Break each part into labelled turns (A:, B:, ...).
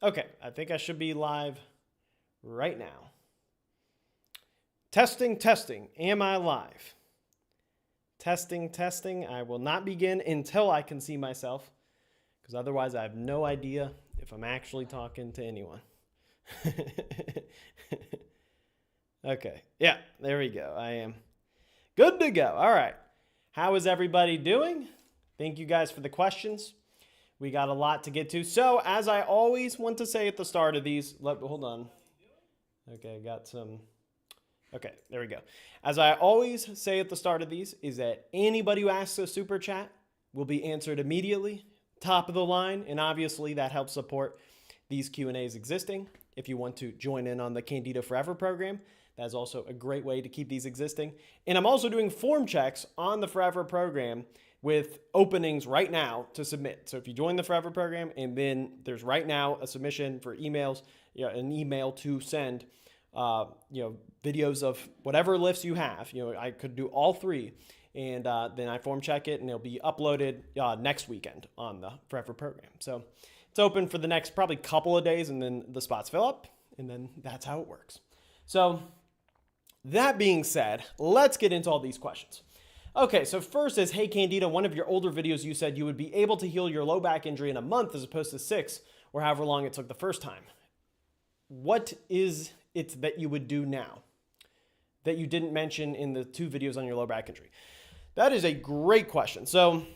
A: Okay, I think I should be live right now. Testing, testing. Am I live? Testing, testing. I will not begin until I can see myself, because otherwise I have no idea if I'm actually talking to anyone. Okay, yeah, there we go. I am good to go. All right. How is everybody doing? Thank you guys for the questions. We got a lot to get to. So, as I always want to say at the start of these, hold on. Okay, got some. Okay, there we go. As I always say at the start of these, is that anybody who asks a super chat will be answered immediately, top of the line, and obviously that helps support these Q&As existing. If you want to join in on the Candito Forever program, that is also a great way to keep these existing. And I'm also doing form checks on the Forever program with openings right now to submit. So if you join the Forever program, and then there's right now a submission for emails, an email to send, videos of whatever lifts you have. I could do all three, and then I form check it, and it'll be uploaded next weekend on the Forever program. So it's open for the next probably couple of days, and then the spots fill up, and then that's how it works. So that being said, let's get into all these questions. Okay, so first is, hey Candito, one of your older videos you said you would be able to heal your low back injury in a month as opposed to 6 or however long it took the first time. What is it that you would do now that you didn't mention in the 2 videos on your low back injury? That is a great question. So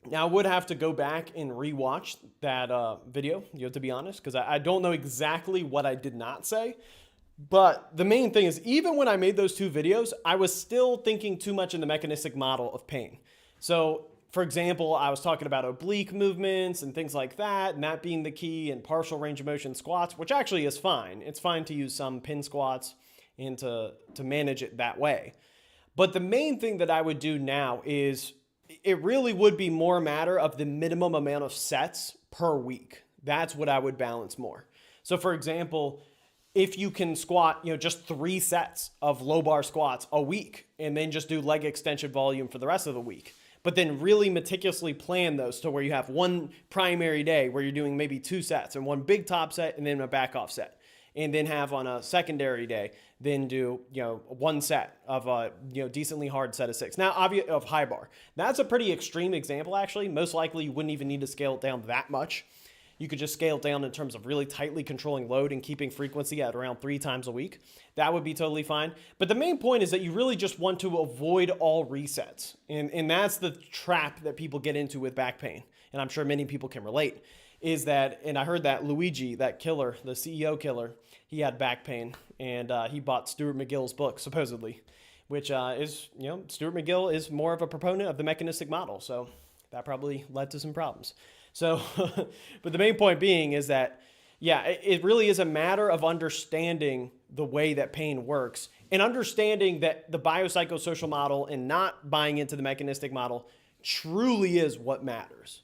A: now I would have to go back and rewatch that video, to be honest, because I don't know exactly what I did not say. But the main thing is, even when I made those 2 videos, I was still thinking too much in the mechanistic model of pain. So, for example, I was talking about oblique movements and things like that, and that being the key, and partial range of motion squats, which actually is fine. It's fine to use some pin squats and to manage it that way. But the main thing that I would do now is, it really would be more a matter of the minimum amount of sets per week. That's what I would balance more. So, for example, if you can squat, just 3 sets of low bar squats a week, and then just do leg extension volume for the rest of the week, but then really meticulously plan those to where you have one primary day where you're doing maybe 2 sets and one big top set and then a back off set, and then have on a secondary day, then do, 1 set of a, decently hard set of 6. Now, of high bar. That's a pretty extreme example, actually. Most likely you wouldn't even need to scale it down that much. You could just scale it down in terms of really tightly controlling load and keeping frequency at around 3 times a week. That would be totally fine. But the main point is that you really just want to avoid all resets. And that's the trap that people get into with back pain. And I'm sure many people can relate, is that, and I heard that Luigi, that killer, the CEO killer, he had back pain, and he bought Stuart McGill's book, supposedly, which is, Stuart McGill is more of a proponent of the mechanistic model. So that probably led to some problems. So, but the main point being is that, it really is a matter of understanding the way that pain works and understanding that the biopsychosocial model and not buying into the mechanistic model truly is what matters.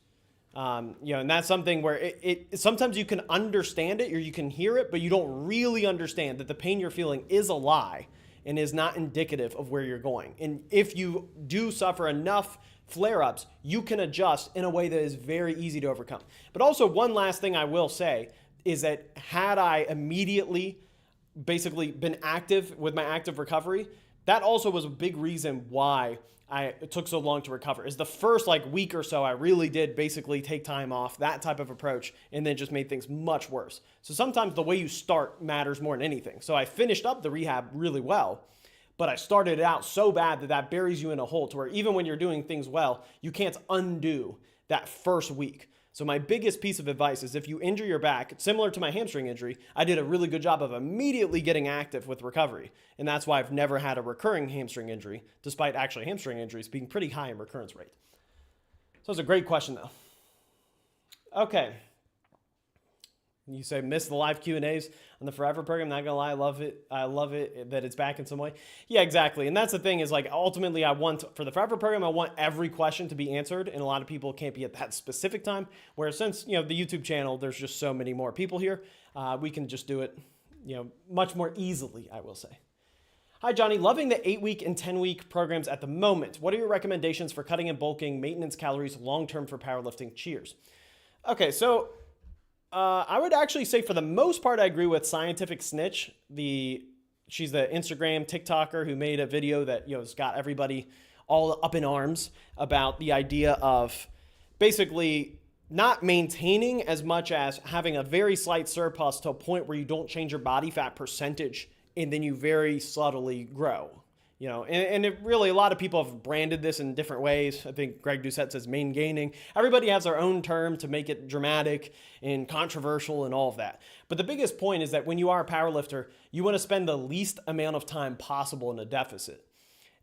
A: And that's something where it sometimes you can understand it or you can hear it, but you don't really understand that the pain you're feeling is a lie and is not indicative of where you're going. And if you do suffer enough flare-ups, you can adjust in a way that is very easy to overcome. But also, one last thing I will say is that had I immediately basically been active with my active recovery, that also was a big reason why it took so long to recover. Is the first week or so, I really did basically take time off, that type of approach, and then just made things much worse. So sometimes the way you start matters more than anything. So I finished up the rehab really well, but I started it out so bad that buries you in a hole to where even when you're doing things well, you can't undo that first week. So my biggest piece of advice is, if you injure your back, similar to my hamstring injury, I did a really good job of immediately getting active with recovery. And that's why I've never had a recurring hamstring injury, despite actually hamstring injuries being pretty high in recurrence rate. So it's a great question though. Okay. You say miss the live Q&As on the Forever program. Not gonna lie, I love it. I love it that it's back in some way. Yeah, exactly. And that's the thing is, ultimately I want, for the Forever program, I want every question to be answered. And a lot of people can't be at that specific time. Whereas since, the YouTube channel, there's just so many more people here. We can just do it, much more easily, I will say. Hi, Johnny. Loving the 8-week and 10-week programs at the moment. What are your recommendations for cutting and bulking, maintenance calories, long-term for powerlifting? Cheers. Okay, so I would actually say for the most part, I agree with Scientific Snitch. She's the Instagram TikToker who made a video that, has got everybody all up in arms about the idea of basically not maintaining as much as having a very slight surplus to a point where you don't change your body fat percentage and then you very subtly grow. And it really, a lot of people have branded this in different ways. I think Greg Doucette says main gaining. Everybody has their own term to make it dramatic and controversial and all of that. But the biggest point is that when you are a powerlifter, you want to spend the least amount of time possible in a deficit.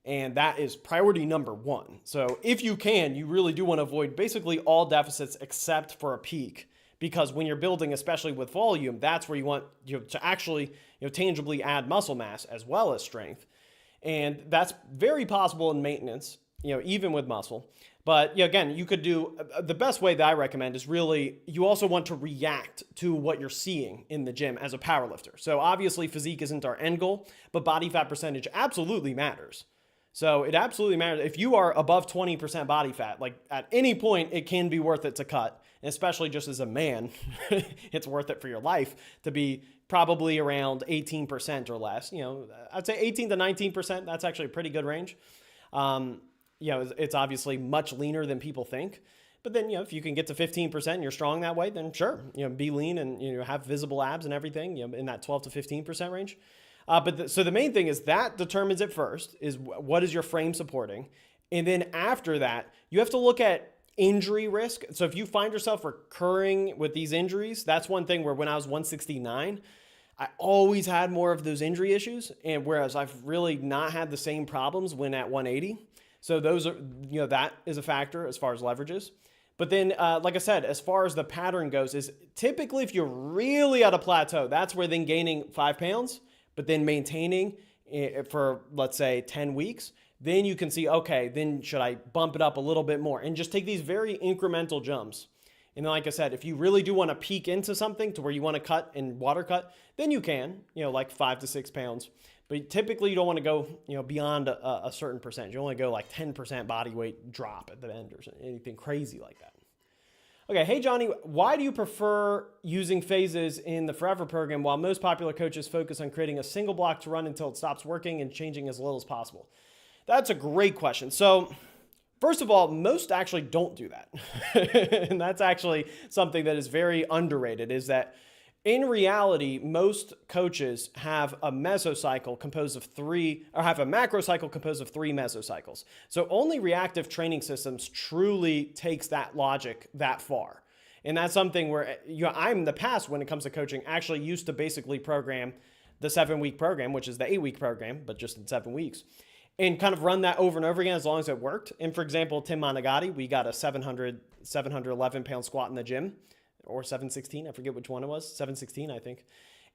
A: And that is priority number one. So if you can, you really do want to avoid basically all deficits except for a peak. Because when you're building, especially with volume, that's where you want to actually tangibly add muscle mass as well as strength. And that's very possible in maintenance, even with muscle. But again, you could do, the best way that I recommend is really, you also want to react to what you're seeing in the gym as a powerlifter. So obviously physique isn't our end goal, but body fat percentage absolutely matters. So it absolutely matters. If you are above 20% body fat, like at any point, it can be worth it to cut. And especially just as a man, it's worth it for your life to be probably around 18% or less. I'd say 18 to 19%. That's actually a pretty good range. It's obviously much leaner than people think. But then, if you can get to 15% and you're strong that way, then sure, be lean and have visible abs and everything, in that 12 to 15% range. So the main thing is that determines it first, is what is your frame supporting? And then after that, you have to look at injury risk. So if you find yourself recurring with these injuries, that's one thing where when I was 169, I always had more of those injury issues. And whereas I've really not had the same problems when at 180. So those are, that is a factor as far as leverages. But then, like I said, as far as the pattern goes, is typically if you're really at a plateau, that's where then gaining 5 pounds, but then maintaining for, let's say, 10 weeks, then you can see, okay, then should I bump it up a little bit more and just take these very incremental jumps. And then, like I said, if you really do want to peak into something to where you want to cut and water cut, then you can, like 5 to 6 pounds. But typically you don't want to go, beyond a certain percentage. You only go like 10% body weight drop at the end or anything crazy like that. Okay, hey Johnny, why do you prefer using phases in the Forever program while most popular coaches focus on creating a single block to run until it stops working and changing as little as possible? That's a great question. So first of all, most actually don't do that. And that's actually something that is very underrated, is that in reality, most coaches have a mesocycle composed of 3, or have a macrocycle composed of 3 mesocycles. So only reactive training systems truly takes that logic that far. And that's something where I'm in the past, when it comes to coaching, actually used to basically program the 7-week program, which is the 8-week program, but just in 7 weeks, and kind of run that over and over again as long as it worked. And for example, Tim Monagatti, we got a 711 pound squat in the gym, or 716, I forget which one it was, 716, I think.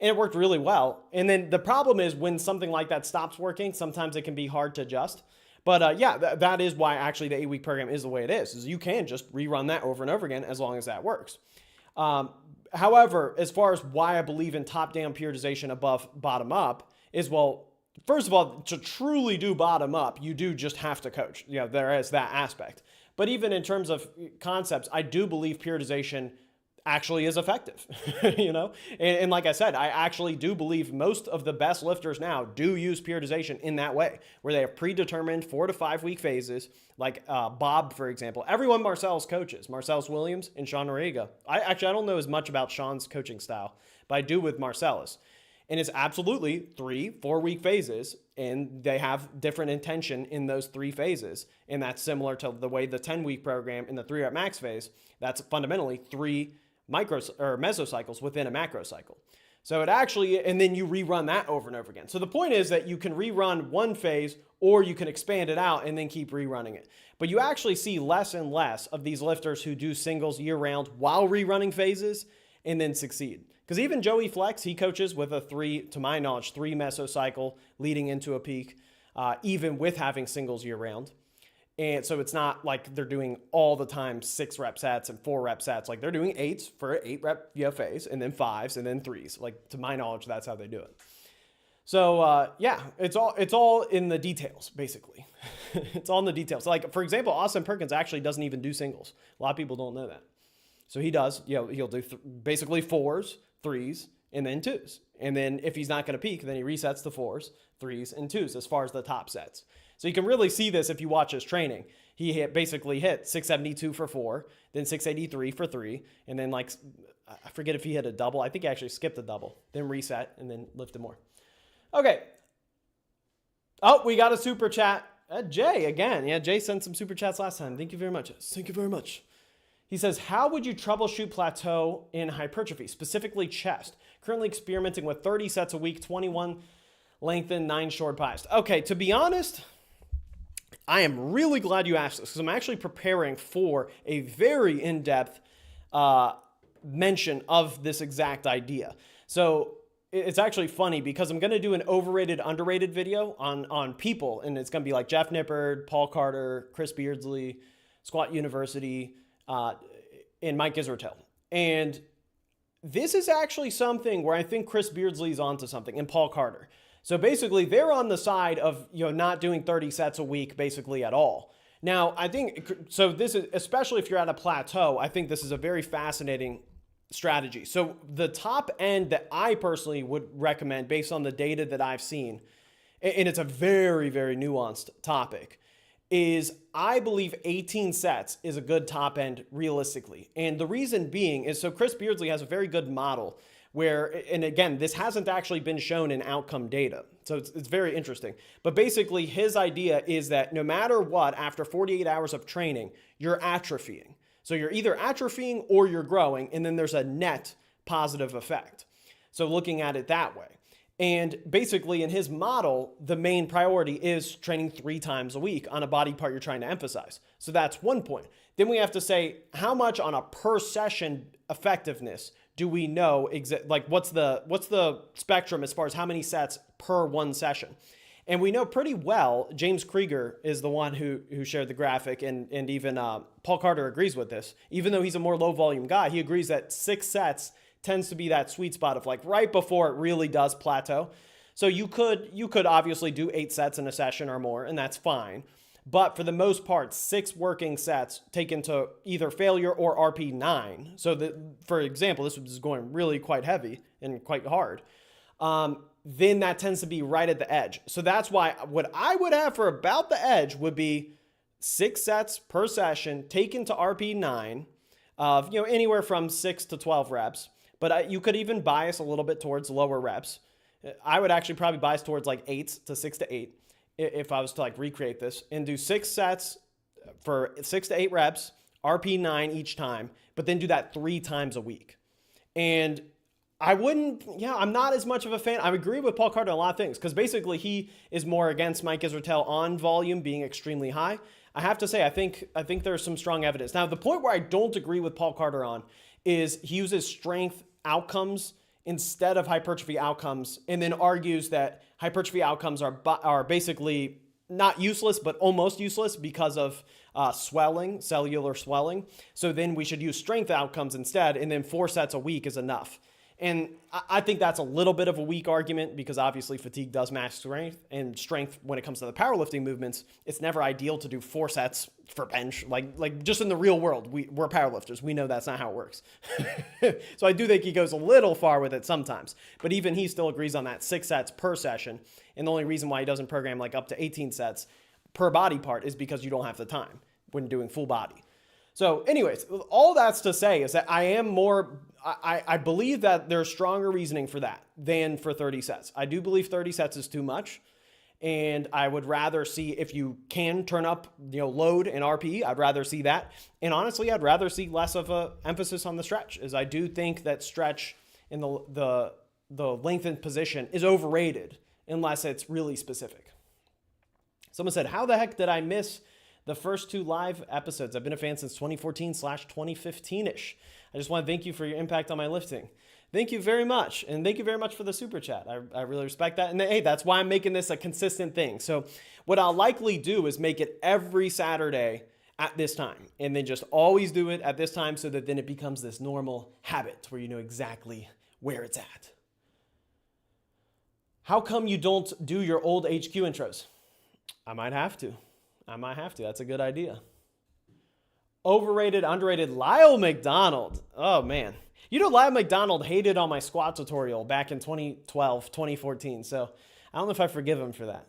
A: And it worked really well. And then the problem is when something like that stops working, sometimes it can be hard to adjust. But that is why actually the 8-week program is the way it is you can just rerun that over and over again as long as that works. However, as far as why I believe in top-down periodization above bottom-up is, well, first of all, to truly do bottom-up, you do just have to coach. There is that aspect. But even in terms of concepts, I do believe periodization actually is effective, and like I said, I actually do believe most of the best lifters now do use periodization in that way, where they have predetermined 4 to 5 week phases, like Bob, for example. Everyone Marcellus coaches, Marcellus Williams and Sean Noriega. I don't know as much about Sean's coaching style, but I do with Marcellus. And it's absolutely 3-4 week phases, and they have different intention in those 3 phases. And that's similar to the way the 10-week program in the 3-rep max phase, that's fundamentally 3 mesocycles within a macro cycle. So it actually, and then you rerun that over and over again. So the point is that you can rerun one phase, or you can expand it out and then keep rerunning it. But you actually see less and less of these lifters who do singles year round while rerunning phases and then succeed. Because even Joey Flex, he coaches with a 3 mesocycle leading into a peak, even with having singles year round. And so it's not like they're doing all the time 6-rep sets and 4-rep sets. Like they're doing 8s for an 8-rep phase, and then 5s and then 3s. Like to my knowledge, that's how they do it. So it's all in the details, basically. It's all in the details. Like for example, Austin Perkins actually doesn't even do singles. A lot of people don't know that. So he does, he'll do basically 4s, 3s, and then 2s. And then if he's not going to peak, then he resets the 4s, 3s, and 2s as far as the top sets. So you can really see this if you watch his training. He basically hit 672 for 4, then 683 for 3, and then I forget if he hit a double. I think he actually skipped a double, then reset, and then lifted more. Okay. Oh, we got a super chat. Jay again. Yeah, Jay sent some super chats last time. Thank you very much. Thank you very much. He says, how would you troubleshoot plateau in hypertrophy, specifically chest? Currently experimenting with 30 sets a week, 21 lengthened, 9 short pies. Okay, to be honest, I am really glad you asked this because I'm actually preparing for a very in-depth mention of this exact idea. So it's actually funny because I'm going to do an overrated, underrated video on people, and it's going to be like Jeff Nippard, Paul Carter, Chris Beardsley, Squat University, and Mike Israetel. And this is actually something where I think Chris Beardsley's onto something, and Paul Carter. So basically, they're on the side of not doing 30 sets a week basically at all. Now, I think, so this is, especially if you're at a plateau, I think this is a very fascinating strategy. So the top end that I personally would recommend based on the data that I've seen, and it's a very, very nuanced topic, is I believe 18 sets is a good top end realistically. And the reason being is, so Chris Beardsley has a very good model where, and again, this hasn't actually been shown in outcome data. So it's very interesting. But basically his idea is that no matter what, after 48 hours of training, you're atrophying. So you're either atrophying or you're growing, and then there's a net positive effect. So looking at it that way. And basically in his model, the main priority is training 3 times a week on a body part you're trying to emphasize. So that's one point. Then we have to say, how much on a per session effectiveness do we know, like what's the spectrum as far as how many sets per one session? And we know pretty well, James Krieger is the one who shared the graphic, and even Paul Carter agrees with this. Even though he's a more low volume guy, he agrees that 6 sets tends to be that sweet spot of like right before it really does plateau. So you could obviously do 8 sets in a session or more, and that's fine. But for the most part, 6 working sets take into either failure or RP 9. So that, for example, this was going really quite heavy and quite hard. Then that tends to be right at the edge. So that's why what I would have for about the edge would be 6 sets per session taken to RP 9 of anywhere from 6 to 12 reps. But you could even bias a little bit towards lower reps. I would actually probably bias towards like 8 to 6 to 8 if I was to like recreate this and do 6 sets for 6 to 8 reps, RP 9 each time, but then do that 3 times a week. And I'm not as much of a fan. I agree with Paul Carter on a lot of things because basically he is more against Mike Israetel on volume being extremely high. I have to say, I think there's some strong evidence. Now, the point where I don't agree with Paul Carter on is he uses strength outcomes instead of hypertrophy outcomes, and then argues that hypertrophy outcomes are basically not useless, but almost useless because of swelling, cellular swelling. So then we should use strength outcomes instead, and then 4 sets a week is enough. And I think that's a little bit of a weak argument because obviously fatigue does match strength, and strength when it comes to the powerlifting movements, it's never ideal to do 4 sets for bench. Like just in the real world, we're powerlifters. We know that's not how it works. So I do think he goes a little far with it sometimes, but even he still agrees on that 6 sets per session. And the only reason why he doesn't program like up to 18 sets per body part is because you don't have the time when doing full body. So anyways, all that's to say is that I believe that there's stronger reasoning for that than for 30 sets. I do believe 30 sets is too much. And I would rather see, if you can turn up, load and RPE, I'd rather see that. And honestly, I'd rather see less of a emphasis on the stretch, as I do think that stretch in the lengthened position is overrated unless it's really specific. Someone said, how the heck did I miss the first 2 live episodes? I've been a fan since 2014/2015-ish. I just want to thank you for your impact on my lifting. Thank you very much. And thank you very much for the super chat. I really respect that. And hey, that's why I'm making this a consistent thing. So what I'll likely do is make it every Saturday at this time, and then just always do it at this time so that then it becomes this normal habit where you know exactly where it's at. How come you don't do your old HQ intros? I might have to. That's a good idea. Overrated, underrated, Lyle McDonald. Oh, man. You know, Lyle McDonald hated on my squat tutorial back in 2012, 2014. So I don't know if I forgive him for that.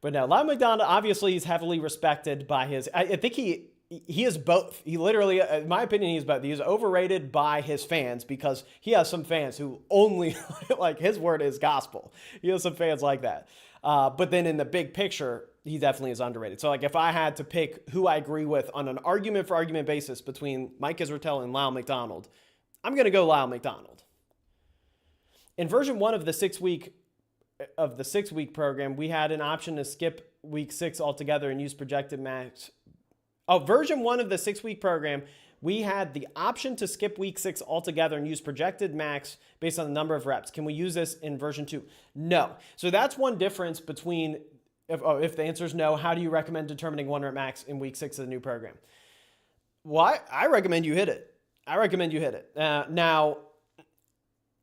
A: But no, Lyle McDonald, obviously, he's heavily respected by his... I think he is both. He literally, in my opinion, he's both. He is overrated by his fans because he has some fans who only, like, his word is gospel. He has some fans like that. But then in the big picture, he definitely is underrated. So, like, if I had to pick who I agree with on an argument for argument basis between Mike Israetel and Lyle McDonald, I'm going to go Lyle McDonald. In version 1 of the 6-week program, we had an option to skip week 6 altogether and use projected max. Oh, version 1 of the 6-week program, we had the option to skip week 6 altogether and use projected max based on the number of reps. Can we use this in version 2? No. So that's one difference between, if the answer is no, how do you recommend determining 1 rep max in week 6 of the new program? Well, I recommend you hit it. I recommend you hit it. Now,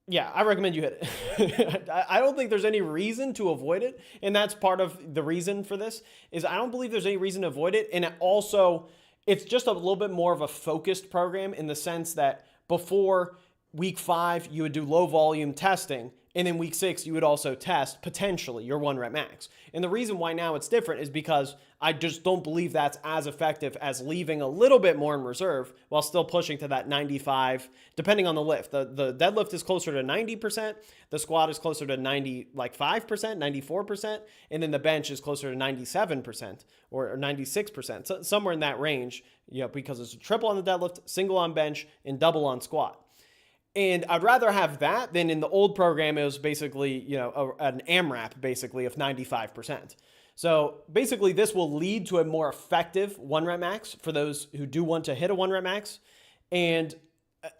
A: yeah, I recommend you hit it. I don't think there's any reason to avoid it. And that's part of the reason for this is I don't believe there's any reason to avoid it. And also, it's just a little bit more of a focused program in the sense that before week 5, you would do low volume testing. And then week 6, you would also test potentially your 1 rep max. And the reason why now it's different is because I just don't believe that's as effective as leaving a little bit more in reserve while still pushing to that 95, depending on the lift. The deadlift is closer to 90%. The squat is closer to 95%, 94%. And then the bench is closer to 97% or 96%. So somewhere in that range, because it's a triple on the deadlift, single on bench, and double on squat. And I'd rather have that than in the old program, it was basically, an AMRAP basically of 95%. So basically this will lead to a more effective 1 rep max for those who do want to hit a 1 rep max. And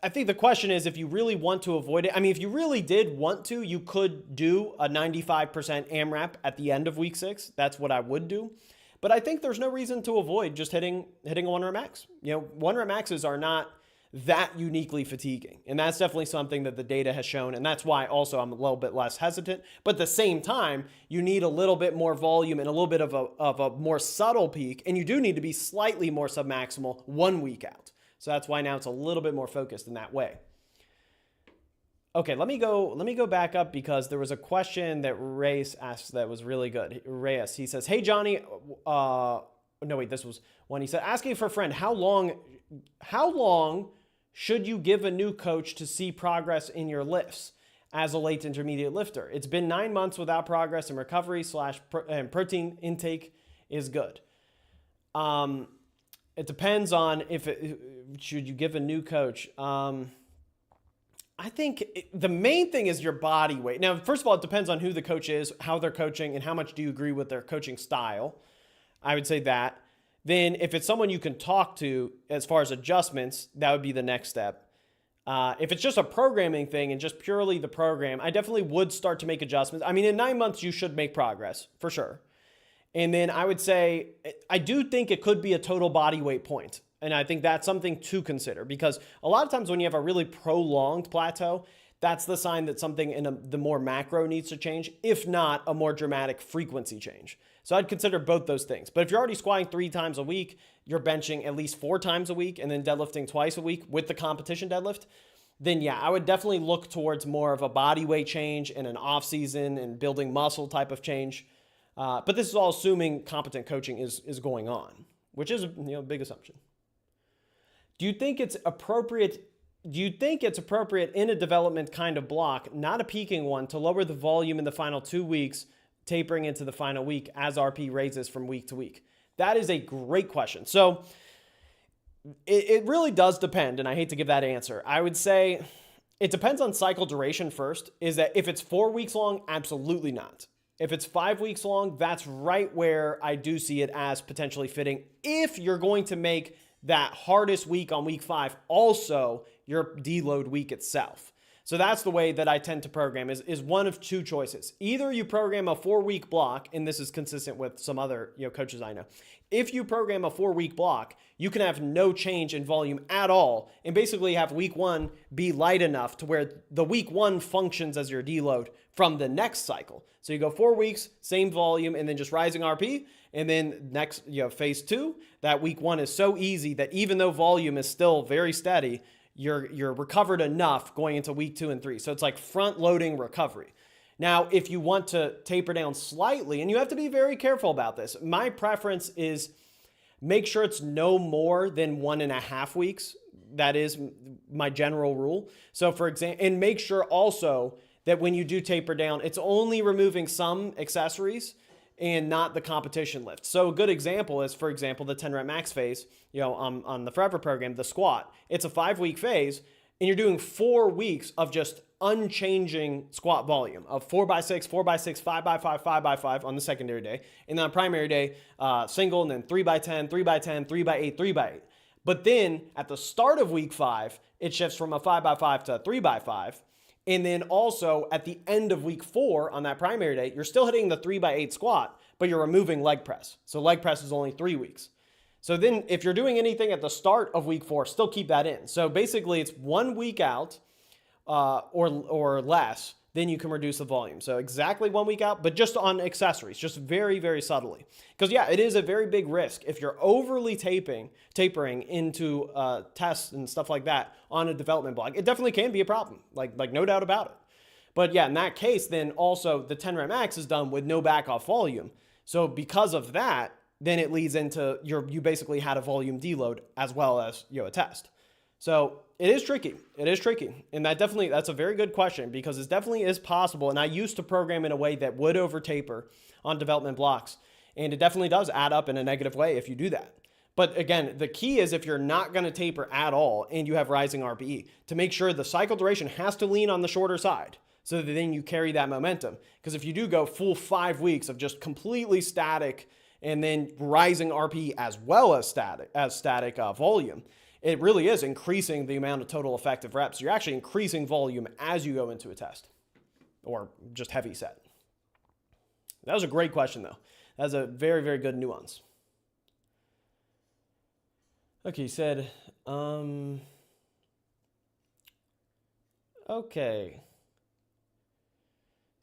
A: I think the question is if you really want to avoid it. I mean, if you really did want to, you could do a 95% AMRAP at the end of week 6. That's what I would do. But I think there's no reason to avoid just hitting a 1 rep max. 1 rep maxes are not that uniquely fatiguing. And that's definitely something that the data has shown. And that's why also I'm a little bit less hesitant. But at the same time, you need a little bit more volume and a little bit of a more subtle peak. And you do need to be slightly more submaximal 1 week out. So that's why now it's a little bit more focused in that way. Okay, let me go back up because there was a question that Reyes asked that was really good. Reyes, he says, hey, Johnny, no, wait, this was one. He said, asking for a friend, how long should you give a new coach to see progress in your lifts as a late intermediate lifter? It's been 9 months without progress and recovery and protein intake is good. It depends on should you give a new coach. I think the main thing is your body weight. Now, first of all, it depends on who the coach is, how they're coaching, and how much do you agree with their coaching style. I would say that. Then if it's someone you can talk to as far as adjustments, that would be the next step. If it's just a programming thing and just purely the program, I definitely would start to make adjustments. I mean, in 9 months, you should make progress for sure. And then I would say, I do think it could be a total body weight point. And I think that's something to consider because a lot of times when you have a really prolonged plateau, that's the sign that something in the more macro needs to change, if not a more dramatic frequency change. So I'd consider both those things. But if you're already squatting 3 times a week, you're benching at least 4 times a week, and then deadlifting twice a week with the competition deadlift, then yeah, I would definitely look towards more of a body weight change and an off season and building muscle type of change. But this is all assuming competent coaching is going on, which is a big assumption. Do you think it's appropriate in a development kind of block, not a peaking one, to lower the volume in the final 2 weeks, tapering into the final week as RP raises from week to week? That is a great question. So it really does depend, and I hate to give that answer. I would say it depends on cycle duration first, is that if it's 4 weeks long, absolutely not. If it's 5 weeks long, that's right where I do see it as potentially fitting if you're going to make that hardest week on week 5 also your deload week itself. So that's the way that I tend to program is one of 2 choices. Either you program a 4-week block, and this is consistent with some other coaches I know. If you program a 4-week block, you can have no change in volume at all and basically have week 1 be light enough to where the week 1 functions as your deload from the next cycle. So you go 4 weeks, same volume, and then just rising RP. And then next, phase 2, that week 1 is so easy that even though volume is still very steady, you're recovered enough going into week 2 and 3. So it's like front loading recovery. Now, if you want to taper down slightly, and you have to be very careful about this, my preference is make sure it's no more than 1.5 weeks. That is my general rule. So for example, and make sure also that when you do taper down, it's only removing some accessories and not the competition lift. So a good example is, for example, the 10 rep max phase, on the Forever program, the squat. It's a 5-week phase, and you're doing 4 weeks of just unchanging squat volume of 4x6, 4x6, 5x5, 5x5 on the secondary day. And then on primary day, single, and then 3x10, 3x10, 3x8, 3x8. But then at the start of week 5, it shifts from a 5x5 to a 3x5. And then also at the end of week 4 on that primary day, you're still hitting the 3x8 squat, but you're removing leg press. So leg press is only 3 weeks. So then if you're doing anything at the start of week 4, still keep that in. So basically it's 1 week out or less, then you can reduce the volume. So exactly 1 week out, but just on accessories, just very, very subtly. Because yeah, it is a very big risk. If you're overly tapering into tests and stuff like that on a development block, it definitely can be a problem, like no doubt about it. But yeah, in that case, then also the 10 rep max is done with no back off volume. So because of that, then it leads into you basically had a volume deload as well as a test. So it is tricky. It is tricky. And that's a very good question, because it definitely is possible. And I used to program in a way that would over taper on development blocks. And it definitely does add up in a negative way if you do that. But again, the key is if you're not going to taper at all and you have rising RPE, to make sure the cycle duration has to lean on the shorter side, so that then you carry that momentum. Because if you do go full 5 weeks of just completely static and then rising RPE as well as static volume, it really is increasing the amount of total effective reps. You're actually increasing volume as you go into a test or just heavy set. That was a great question, though. That's a very, very good nuance. Okay, he said, okay.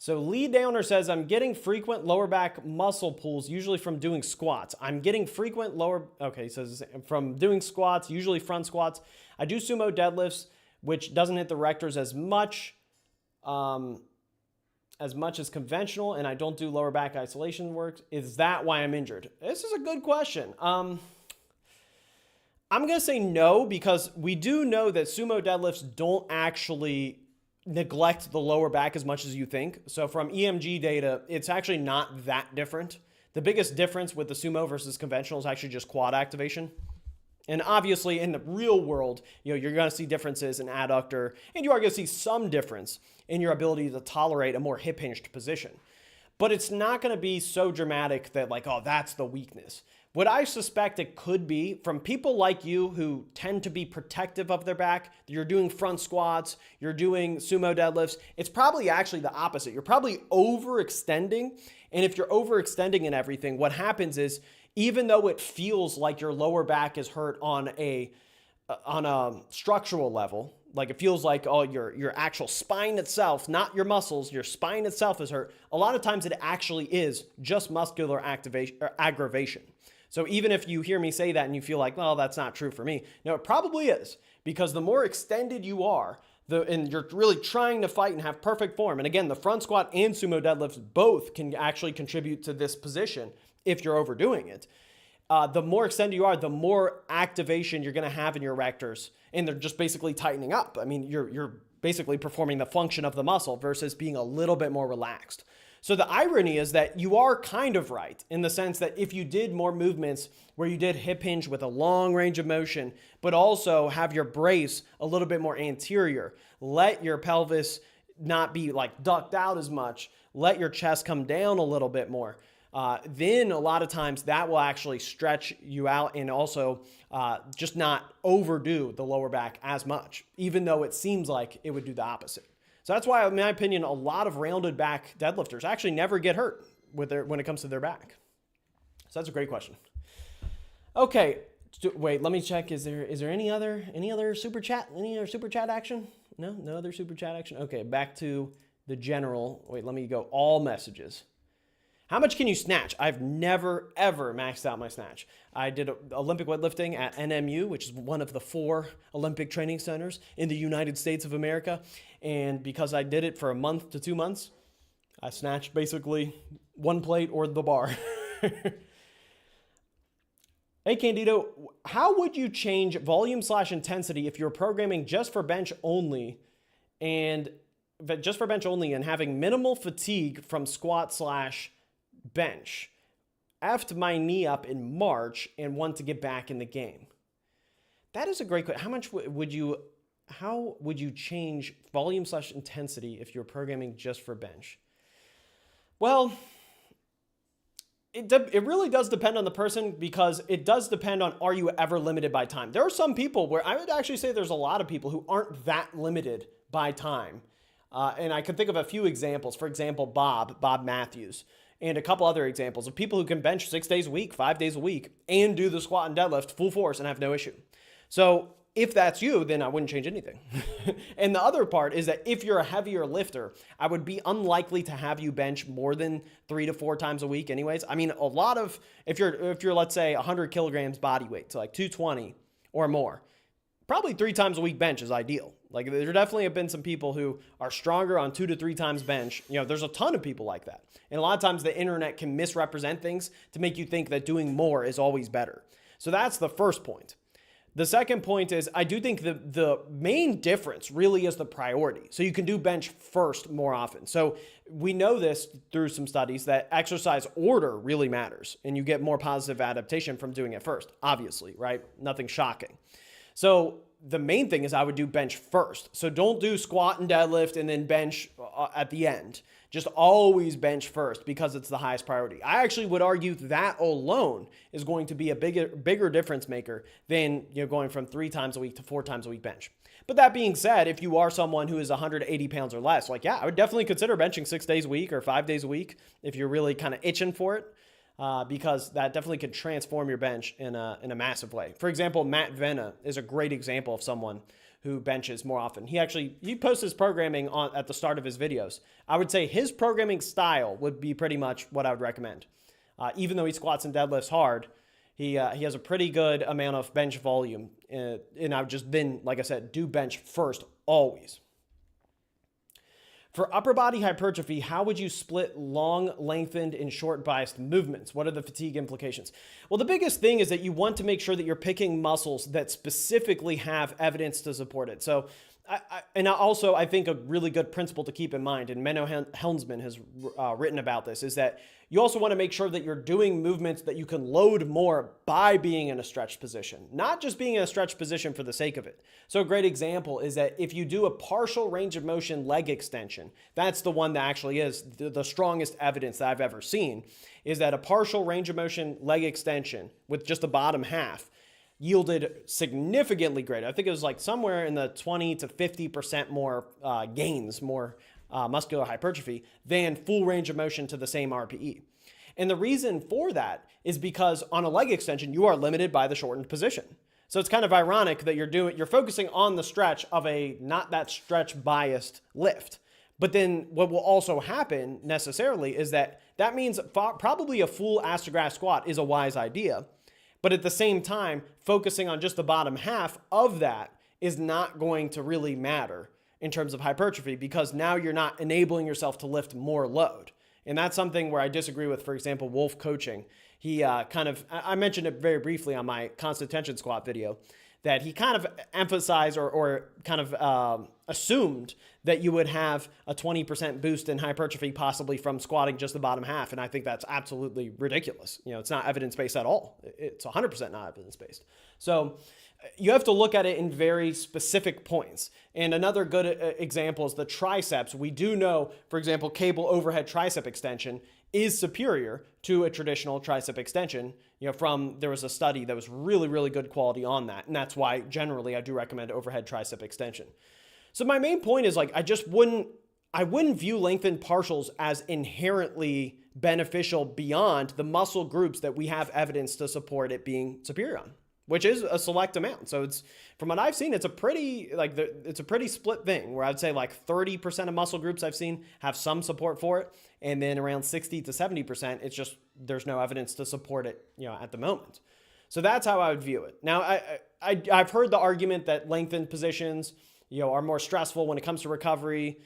A: So Lee Downer says, I'm getting frequent lower back muscle pulls, usually from doing squats. I'm getting frequent he says from doing squats, usually front squats. I do sumo deadlifts, which doesn't hit the rectors as much as conventional, and I don't do lower back isolation work. Is that why I'm injured? This is a good question. I'm going to say no, because we do know that sumo deadlifts don't actually neglect the lower back as much as you think. So from EMG data, it's actually not that different. The biggest difference with the sumo versus conventional is actually just quad activation. And obviously in the real world, you're going to see differences in adductor, and you are going to see some difference in your ability to tolerate a more hip hinged position. But it's not going to be so dramatic that that's the weakness. What I suspect it could be from people like you who tend to be protective of their back, you're doing front squats, you're doing sumo deadlifts, it's probably actually the opposite. You're probably overextending. And if you're overextending and everything, what happens is, even though it feels like your lower back is hurt on a structural level, like it feels like your actual spine itself, not your muscles, your spine itself is hurt, a lot of times it actually is just muscular activation or aggravation. So even if you hear me say that and you feel like, well, that's not true for me, no, it probably is, because the more extended you are, and you're really trying to fight and have perfect form. And again, the front squat and sumo deadlifts both can actually contribute to this position if you're overdoing it. The more extended you are, the more activation you're going to have in your rectors, and they're just basically tightening up. I mean, you're basically performing the function of the muscle versus being a little bit more relaxed. So the irony is that you are kind of right in the sense that if you did more movements where you did hip hinge with a long range of motion, but also have your brace a little bit more anterior, let your pelvis not be ducked out as much, let your chest come down a little bit more, then a lot of times that will actually stretch you out and also just not overdo the lower back as much, even though it seems like it would do the opposite. So that's why, in my opinion, a lot of rounded back deadlifters actually never get hurt when it comes to their back. So that's a great question. Okay, wait, let me check. Is there any other super chat? Any other super chat action? No other super chat action. Okay, back to the general. Wait, let me go all messages. How much can you snatch? I've never, ever maxed out my snatch. I did Olympic weightlifting at NMU, which is one of the 4 Olympic training centers in the United States of America. And because I did it for a month to 2 months, I snatched basically 1 plate or the bar. Hey, Candito, how would you change volume/intensity if you're programming just for bench only and having minimal fatigue from squat/bench? Effed my knee up in March and want to get back in the game. That is a great question. How would you change volume/intensity if you're programming just for bench? Well, it really does depend on the person, because it does depend on, are you ever limited by time? There are some people where I would actually say there's a lot of people who aren't that limited by time. And I can think of a few examples. For example, Bob Matthews, and a couple other examples of people who can bench 6 days a week, 5 days a week, and do the squat and deadlift full force and have no issue. So if that's you, then I wouldn't change anything. And the other part is that if you're a heavier lifter, I would be unlikely to have you bench more than 3 to 4 times a week anyways. I mean, if you're let's say 100 kilograms body weight, so like 220 or more, probably 3 times a week bench is ideal. Like, there definitely have been some people who are stronger on 2 to 3 times bench. There's a ton of people like that. And a lot of times the internet can misrepresent things to make you think that doing more is always better. So that's the first point. The second point is, I do think the main difference really is the priority. So you can do bench first more often. So we know this through some studies that exercise order really matters, and you get more positive adaptation from doing it first, obviously, right? Nothing shocking. So the main thing is I would do bench first. So don't do squat and deadlift and then bench at the end. Just always bench first, because it's the highest priority. I actually would argue that alone is going to be a bigger difference maker than going from 3 times a week to 4 times a week bench. But that being said, if you are someone who is 180 pounds or less, I would definitely consider benching 6 days a week or 5 days a week if you're really kind of itching for it, because that definitely could transform your bench in a massive way. For example, Matt Venna is a great example of someone who benches more often. He posts his programming at the start of his videos. I would say his programming style would be pretty much what I would recommend. Even though he squats and deadlifts hard, he has a pretty good amount of bench volume. And I would just then, like I said, do bench first always. For upper body hypertrophy, how would you split long, lengthened, and short biased movements? What are the fatigue implications? Well, the biggest thing is that you want to make sure that you're picking muscles that specifically have evidence to support it. So, I think a really good principle to keep in mind, and Menno Helmsman has written about this, is that you also want to make sure that you're doing movements that you can load more by being in a stretched position, not just being in a stretched position for the sake of it. So a great example is that if you do a partial range of motion leg extension, that's the one that actually is the strongest evidence that I've ever seen, is that a partial range of motion leg extension with just the bottom half yielded significantly greater. I think it was like somewhere in the 20 to 50% more gains, more muscular hypertrophy than full range of motion to the same RPE. And the reason for that is because on a leg extension, you are limited by the shortened position. So it's kind of ironic that you're focusing on the stretch of a not that stretch biased lift. But then what will also happen necessarily is that means probably a full ass to grass squat is a wise idea. But at the same time, focusing on just the bottom half of that is not going to really matter in terms of hypertrophy, because now you're not enabling yourself to lift more load. And that's something where I disagree with, for example, Wolf Coaching. He I mentioned it very briefly on my constant tension squat video, that he kind of emphasized or kind of assumed that you would have a 20% boost in hypertrophy possibly from squatting just the bottom half. And I think that's absolutely ridiculous. It's not evidence-based at all. It's 100% not evidence-based. So you have to look at it in very specific points. And another good example is the triceps. We do know, for example, cable overhead tricep extension is superior to a traditional tricep extension. There was a study that was really, really good quality on that. And that's why generally I do recommend overhead tricep extension. So my main point is I wouldn't view lengthened partials as inherently beneficial beyond the muscle groups that we have evidence to support it being superior on. which is a select amount. So it's, from what I've seen, it's a pretty split thing, where I'd say like 30% of muscle groups I've seen have some support for it. And then around 60 to 70%, it's just, there's no evidence to support it, at the moment. So that's how I would view it. Now, I've heard the argument that lengthened positions, are more stressful when it comes to recovery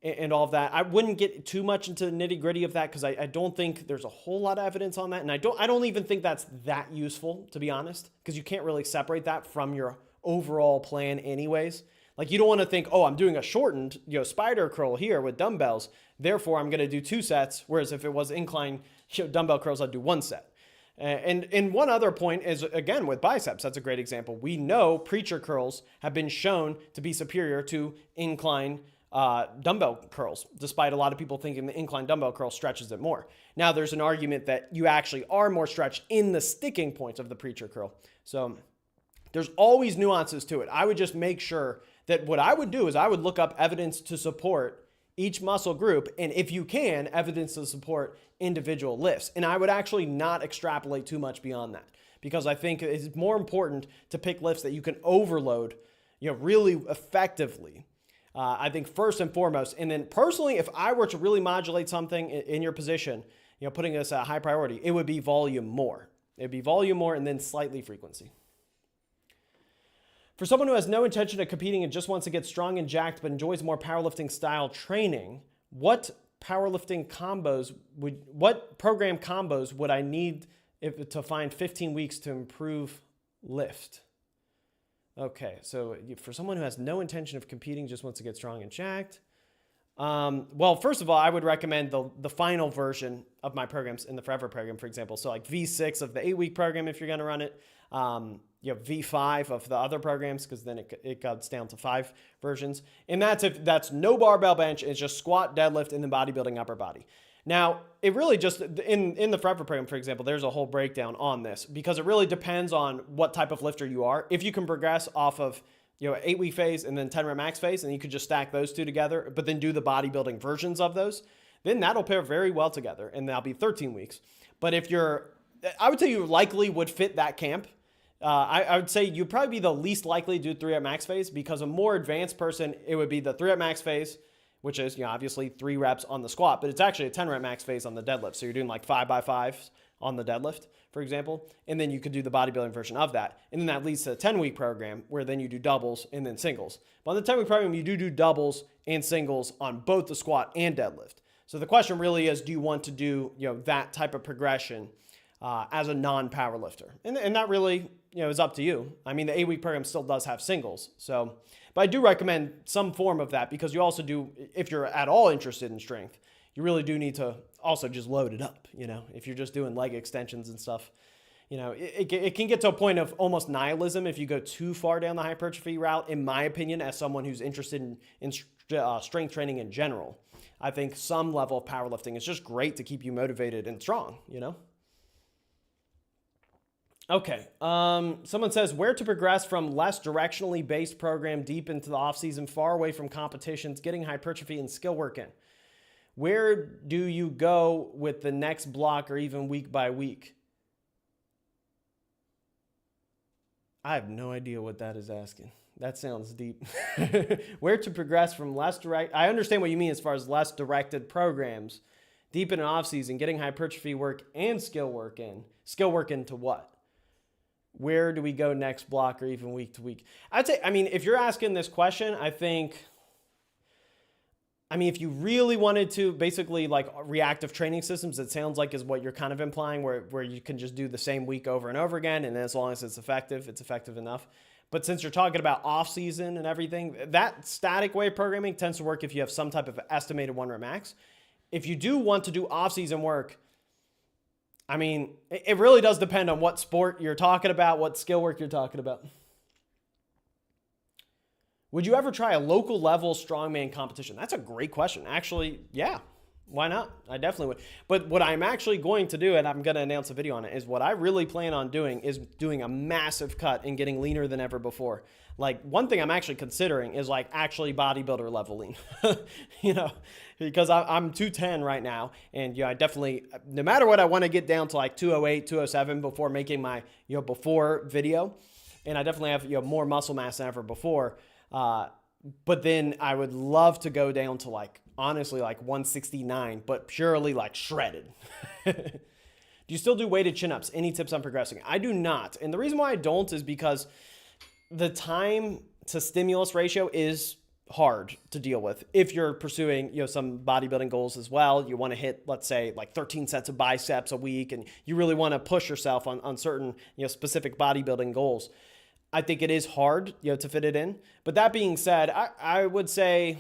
A: and all of that. I wouldn't get too much into the nitty gritty of that, because I don't think there's a whole lot of evidence on that. And I don't even think that's that useful, to be honest, because you can't really separate that from your overall plan anyways. Like, you don't want to think, oh, I'm doing a shortened, spider curl here with dumbbells, therefore I'm going to do 2 sets. Whereas if it was incline dumbbell curls, I'd do 1 set. And one other point is, again, with biceps, that's a great example. We know preacher curls have been shown to be superior to incline dumbbell curls, despite a lot of people thinking the incline dumbbell curl stretches it more. Now, there's an argument that you actually are more stretched in the sticking points of the preacher curl. So there's always nuances to it. I would just make sure that what I would do is I would look up evidence to support each muscle group, and if you can, evidence to support individual lifts. And I would actually not extrapolate too much beyond that, because I think it's more important to pick lifts that you can overload, really effectively. I think first and foremost, and then personally, if I were to really modulate something in your position, putting this at high priority, it would be volume more. It'd be volume more and then slightly frequency. For someone who has no intention of competing and just wants to get strong and jacked but enjoys more powerlifting style training, what program combos would I need to find 15 weeks to improve lift? Okay, so for someone who has no intention of competing, just wants to get strong and jacked. Well, first of all, I would recommend the final version of my programs in the Forever program, for example. So like V6 of the 8-week program, if you're going to run it. V5 of the other programs, because then it goes down to 5 versions. And that's no barbell bench. It's just squat, deadlift, and then bodybuilding upper body. Now, it really just, in the Forever program, for example, there's a whole breakdown on this, because it really depends on what type of lifter you are. If you can progress off of 8-week phase and then 10 rep max phase, and you could just stack those two together, but then do the bodybuilding versions of those, then that'll pair very well together, and that'll be 13 weeks. But I would say you likely would fit that camp. I would say you'd probably be the least likely to do 3 rep max phase, because a more advanced person, it would be the 3 rep max phase, which is, obviously 3 reps on the squat, but it's actually a 10 rep max phase on the deadlift. So you're doing like 5x5s on the deadlift, for example, and then you could do the bodybuilding version of that. And then that leads to a 10-week program, where then you do doubles and then singles. But on the 10-week program, you do doubles and singles on both the squat and deadlift. So the question really is, do you want to do, that type of progression as a non-power lifter? And that really, is up to you. I mean, the 8-week program still does have singles. So, but I do recommend some form of that, because you also do, if you're at all interested in strength, you really do need to also just load it up. If you're just doing leg extensions and stuff, it can get to a point of almost nihilism if you go too far down the hypertrophy route, in my opinion, as someone who's interested in strength training in general. I think some level of powerlifting is just great to keep you motivated and strong, Okay, someone says, where to progress from less directionally based program deep into the off-season, far away from competitions, getting hypertrophy and skill work in? Where do you go with the next block, or even week by week? I have no idea what that is asking. That sounds deep. Where to progress from less direct... I understand what you mean as far as less directed programs, deep in an off-season, getting hypertrophy work and skill work in. Skill work into what? Where do we go next block, or even week to week? I'd say, if you're asking this question, if you really wanted to, basically like reactive training systems, it sounds like is what you're kind of implying, where you can just do the same week over and over again, and as long as it's effective enough. But since you're talking about off-season and everything, that static way of programming tends to work if you have some type of estimated 1 rep max. If you do want to do off-season work, it really does depend on what sport you're talking about, what skill work you're talking about. Would you ever try a local level strongman competition? That's a great question. Actually, yeah. Why not? I definitely would. But what I'm actually going to do, and I'm going to announce a video on it, is what I really plan on doing is doing a massive cut and getting leaner than ever before. Like, one thing I'm actually considering is like actually bodybuilder level lean, because I'm 210 right now. And I definitely, no matter what, I want to get down to like 208, 207 before making my, before video. and I definitely have more muscle mass than ever before. But then I would love to go down to like, honestly, like 169, but purely like shredded. Do you still do weighted chin-ups? Any tips on progressing? I do not. And the reason why I don't is because the time to stimulus ratio is hard to deal with. If you're pursuing, some bodybuilding goals as well, you want to hit, let's say, like 13 sets of biceps a week, and you really want to push yourself on certain, specific bodybuilding goals. I think it is hard, to fit it in. But that being said, I would say,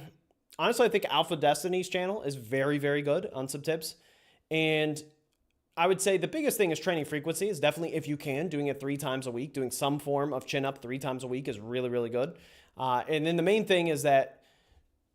A: honestly, I think Alpha Destiny's channel is very, very good on some tips. And I would say the biggest thing is training frequency is definitely, if you can, doing it 3 times a week, doing some form of chin up 3 times a week is really, really good. And then the main thing is that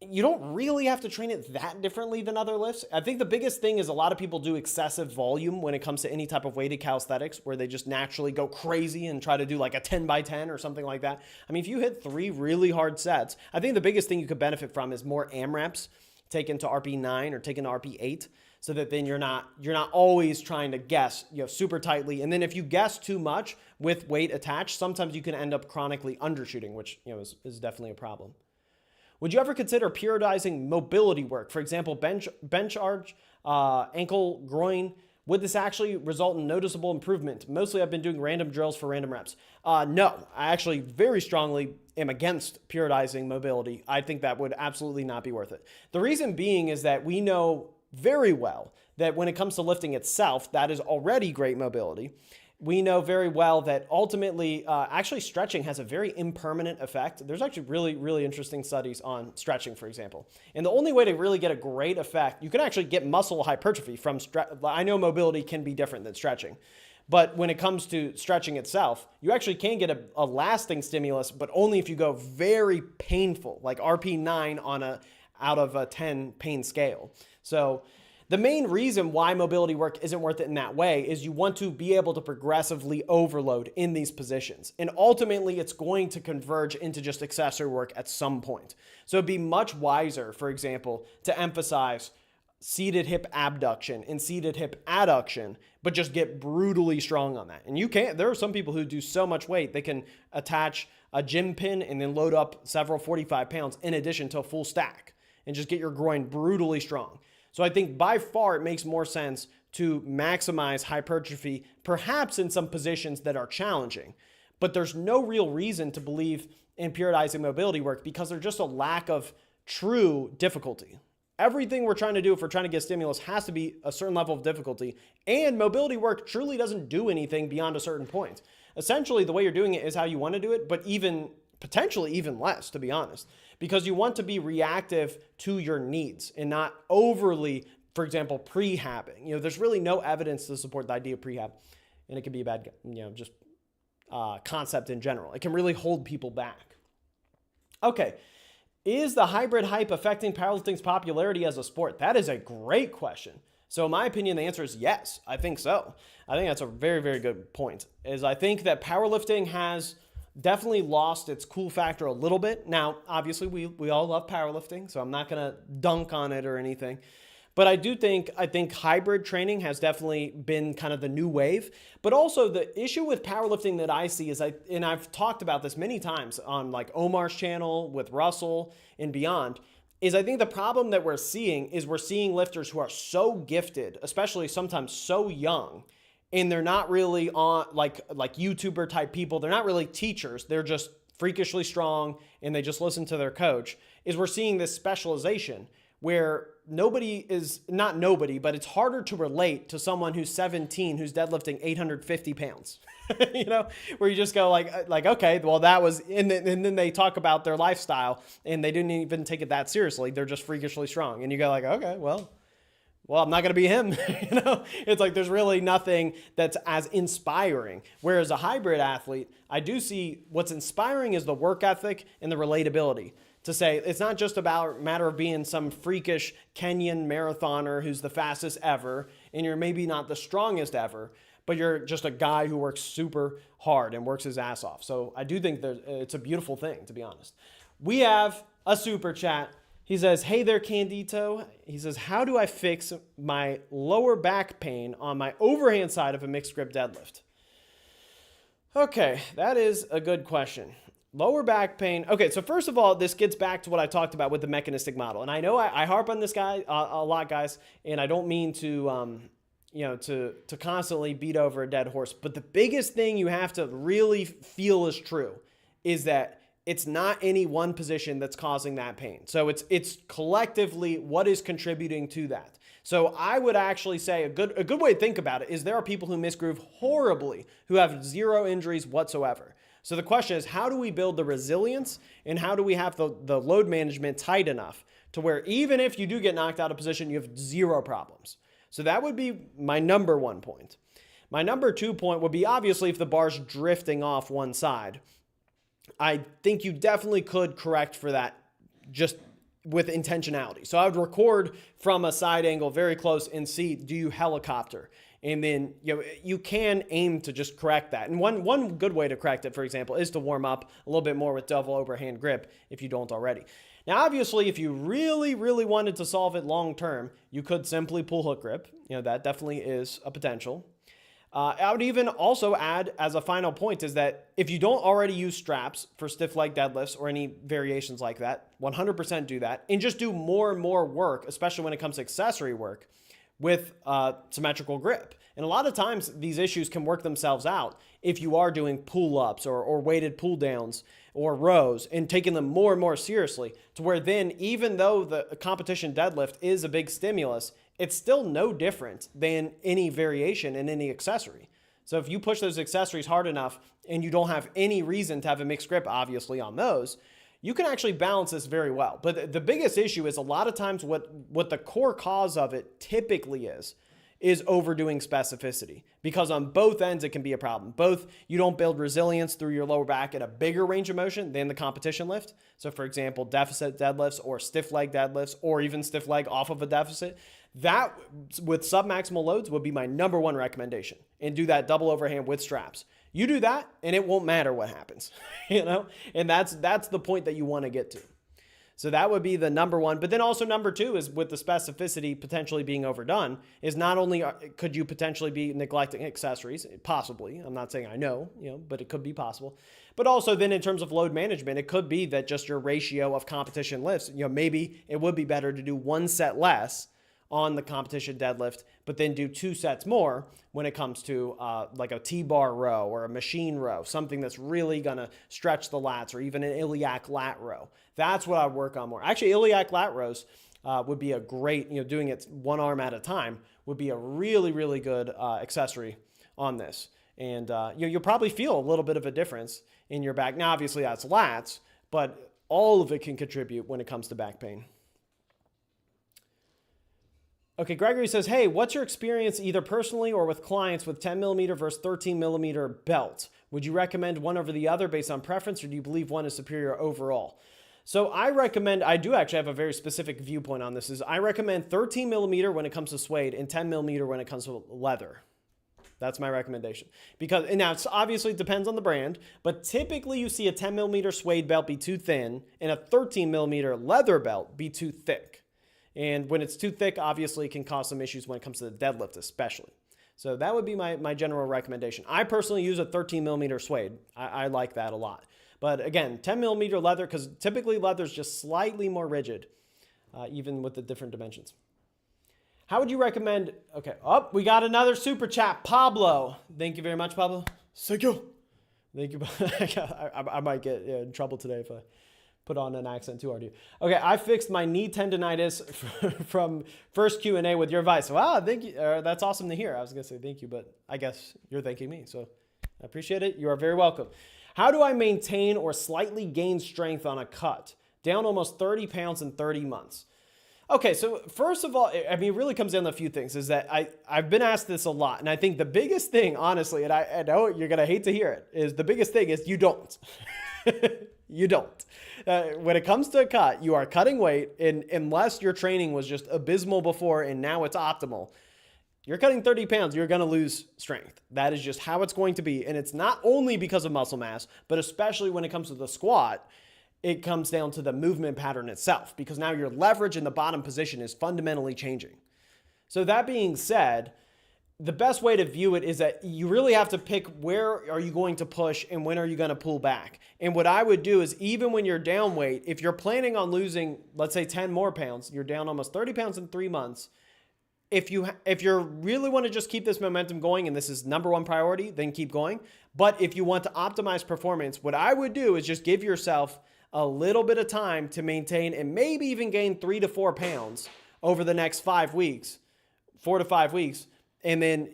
A: you don't really have to train it that differently than other lifts. I think the biggest thing is a lot of people do excessive volume when it comes to any type of weighted calisthenics, where they just naturally go crazy and try to do like a 10 by 10 or something like that. I mean, if you hit 3 really hard sets, I think the biggest thing you could benefit from is more AMRAPs taken to RP9 or taken to RP8, so that then you're not always trying to guess, super tightly. And then if you guess too much with weight attached, sometimes you can end up chronically undershooting, which, is definitely a problem. Would you ever consider periodizing mobility work? For example, bench arch, ankle, groin. Would this actually result in noticeable improvement? Mostly I've been doing random drills for random reps. No, I actually very strongly am against periodizing mobility. I think that would absolutely not be worth it. The reason being is that we know very well that when it comes to lifting itself, that is already great mobility. We know very well that ultimately, actually stretching has a very impermanent effect. There's actually really, really interesting studies on stretching, for example. And the only way to really get a great effect, you can actually get muscle hypertrophy from I know mobility can be different than stretching, but when it comes to stretching itself, you actually can get a lasting stimulus, but only if you go very painful, like RP9 on out of a 10 pain scale. So the main reason why mobility work isn't worth it in that way is you want to be able to progressively overload in these positions. And ultimately, it's going to converge into just accessory work at some point. So it'd be much wiser, for example, to emphasize seated hip abduction and seated hip adduction, but just get brutally strong on that. And there are some people who do so much weight, they can attach a gym pin and then load up several 45 pounds in addition to a full stack and just get your groin brutally strong. So I think by far it makes more sense to maximize hypertrophy, perhaps in some positions that are challenging. But there's no real reason to believe in periodizing mobility work because there's just a lack of true difficulty. Everything we're trying to do if we're trying to get stimulus has to be a certain level of difficulty, and mobility work truly doesn't do anything beyond a certain point. Essentially, the way you're doing it is how you want to do it, but potentially even less, to be honest, because you want to be reactive to your needs and not overly, for example, prehabbing. There's really no evidence to support the idea of prehab, and it can be a bad, just concept in general. It can really hold people back. Okay. Is the hybrid hype affecting powerlifting's popularity as a sport? That is a great question. So in my opinion, the answer is yes. I think so. I think that's a very, very good point. I think that powerlifting has definitely lost its cool factor a little bit. Now, obviously, we all love powerlifting, so I'm not going to dunk on it or anything. But I think hybrid training has definitely been kind of the new wave. But also the issue with powerlifting that I see is, and I've talked about this many times on like Omar's channel with Russell and beyond, is I think the problem that we're seeing lifters who are so gifted, especially sometimes so young, and they're not really on like YouTuber type people. They're not really teachers. They're just freakishly strong and they just listen to their coach. We're seeing this specialization where but it's harder to relate to someone who's 17, who's deadlifting 850 pounds, where you just go like, okay, well that was, and then they talk about their lifestyle and they didn't even take it that seriously. They're just freakishly strong. And you go like, okay, well, I'm not going to be him. It's like, there's really nothing that's as inspiring. Whereas a hybrid athlete, I do see what's inspiring is the work ethic and the relatability. To say it's not just about a matter of being some freakish Kenyan marathoner who's the fastest ever, and you're maybe not the strongest ever, but you're just a guy who works super hard and works his ass off. So I do think it's a beautiful thing, to be honest. We have a super chat. He says, hey there, Candito. He says, how do I fix my lower back pain on my overhand side of a mixed grip deadlift? Okay, that is a good question. Lower back pain. Okay, so first of all, this gets back to what I talked about with the mechanistic model. And I know I harp on this guy a lot, guys, and I don't mean to, to constantly beat over a dead horse. But the biggest thing you have to really feel is true is that it's not any one position that's causing that pain. So it's collectively what is contributing to that. So I would actually say a good way to think about it is there are people who misgroove horribly who have zero injuries whatsoever. So the question is, how do we build the resilience and how do we have the load management tight enough to where even if you do get knocked out of position, you have zero problems? So that would be my number one point. My number 2 point would be obviously if the bar's drifting off one side. I think you definitely could correct for that just with intentionality. So I would record from a side angle very close and see, do you helicopter? And then you can aim to just correct that. And one good way to correct it, for example, is to warm up a little bit more with double overhand grip if you don't already. Now, obviously, if you really, really wanted to solve it long term, you could simply pull hook grip. That definitely is a potential. I would even also add as a final point is that if you don't already use straps for stiff leg deadlifts or any variations like that, 100% do that and just do more and more work, especially when it comes to accessory work with symmetrical grip. And a lot of times these issues can work themselves out if you are doing pull-ups or weighted pull-downs or rows and taking them more and more seriously to where then even though the competition deadlift is a big stimulus, it's still no different than any variation in any accessory. So if you push those accessories hard enough and you don't have any reason to have a mixed grip, obviously, on those, you can actually balance this very well. But the biggest issue is a lot of times what the core cause of it typically is overdoing specificity, because on both ends it can be a problem. Both, you don't build resilience through your lower back at a bigger range of motion than the competition lift. So for example, deficit deadlifts or stiff leg deadlifts or even stiff leg off of a deficit. That with submaximal loads would be my number one recommendation, and do that double overhand with straps. You do that and it won't matter what happens, and that's the point that you want to get to. So that would be the number one. But then also number 2 is with the specificity potentially being overdone is not only could you potentially be neglecting accessories, possibly, I'm not saying I know, but it could be possible. But also then in terms of load management, it could be that just your ratio of competition lifts, maybe it would be better to do 1 set less on the competition deadlift, but then do 2 sets more when it comes to like a T-bar row or a machine row, something that's really gonna stretch the lats, or even an iliac lat row. That's what I work on more. Actually, iliac lat rows would be a great, doing it one arm at a time would be a really, really good accessory on this. And you'll probably feel a little bit of a difference in your back. Now, obviously that's lats, but all of it can contribute when it comes to back pain. Okay, Gregory says, hey, what's your experience either personally or with clients with 10 millimeter versus 13 millimeter belt? Would you recommend one over the other based on preference, or do you believe one is superior overall? So I do actually have a very specific viewpoint on this, is I recommend 13 millimeter when it comes to suede and 10 millimeter when it comes to leather. That's my recommendation. And now it's obviously depends on the brand, but typically you see a 10 millimeter suede belt be too thin and a 13 millimeter leather belt be too thick. And when it's too thick, obviously it can cause some issues when it comes to the deadlift especially. So that would be my general recommendation. I personally use a 13 millimeter suede. I like that a lot. But again, 10 millimeter leather, because typically leather is just slightly more rigid, even with the different dimensions. How would you recommend? Okay, we got another super chat. Pablo. Thank you very much, Pablo. Thank you. Thank you. I might get in trouble today if I put on an accent too hard. Okay, I fixed my knee tendonitis from first Q&A with your advice. Wow, thank you. That's awesome to hear. I was going to say thank you, but I guess you're thanking me. So I appreciate it. You are very welcome. How do I maintain or slightly gain strength on a cut? Down almost 30 pounds in 30 months. Okay, so first of all, it really comes down to a few things, is that I've been asked this a lot. And I think the biggest thing, honestly, and I know you're going to hate to hear it, is the biggest thing is you don't. You don't. When it comes to a cut, you are cutting weight, and unless your training was just abysmal before and now it's optimal, you're cutting 30 pounds, you're going to lose strength. That is just how it's going to be. And it's not only because of muscle mass, but especially when it comes to the squat, it comes down to the movement pattern itself, because now your leverage in the bottom position is fundamentally changing. So that being said, the best way to view it is that you really have to pick where are you going to push and when are you going to pull back. And what I would do is, even when you're down weight, if you're planning on losing, let's say 10 more pounds, you're down almost 30 pounds in 3 months. If you really want to just keep this momentum going and this is number one priority, then keep going. But if you want to optimize performance, what I would do is just give yourself a little bit of time to maintain and maybe even gain 3 to 4 pounds over the next 5 weeks, 4 to 5 weeks. And then,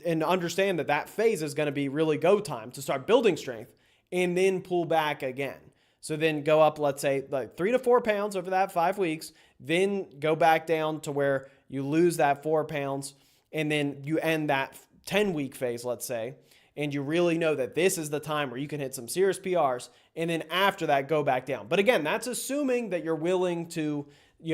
A: and understand that phase is going to be really go time to start building strength and then pull back again. So then go up, let's say like 3 to 4 pounds over that 5 weeks, then go back down to where you lose that 4 pounds. And then you end that 10-week phase, let's say, and you really know that this is the time where you can hit some serious PRs. And then after that, go back down. But again, that's assuming that you're willing to,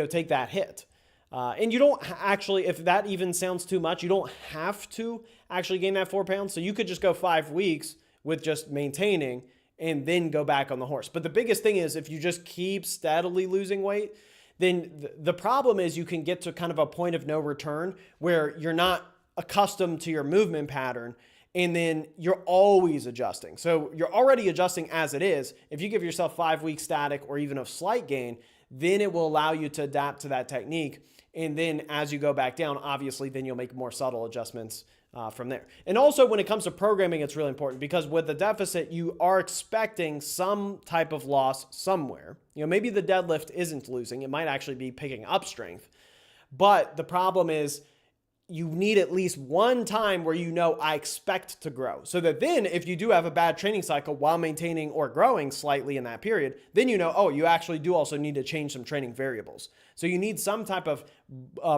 A: take that hit. And you don't actually, if that even sounds too much, you don't have to actually gain that 4 pounds. So you could just go 5 weeks with just maintaining and then go back on the horse. But the biggest thing is, if you just keep steadily losing weight, then the problem is you can get to kind of a point of no return where you're not accustomed to your movement pattern. And then you're always adjusting. So you're already adjusting as it is. If you give yourself 5 weeks static or even a slight gain, then it will allow you to adapt to that technique. And then as you go back down, obviously, then you'll make more subtle adjustments from there. And also when it comes to programming, it's really important because with the deficit, you are expecting some type of loss somewhere. Maybe the deadlift isn't losing. It might actually be picking up strength. But the problem is you need at least one time where I expect to grow. So that then if you do have a bad training cycle while maintaining or growing slightly in that period, then you actually do also need to change some training variables. So you need some type of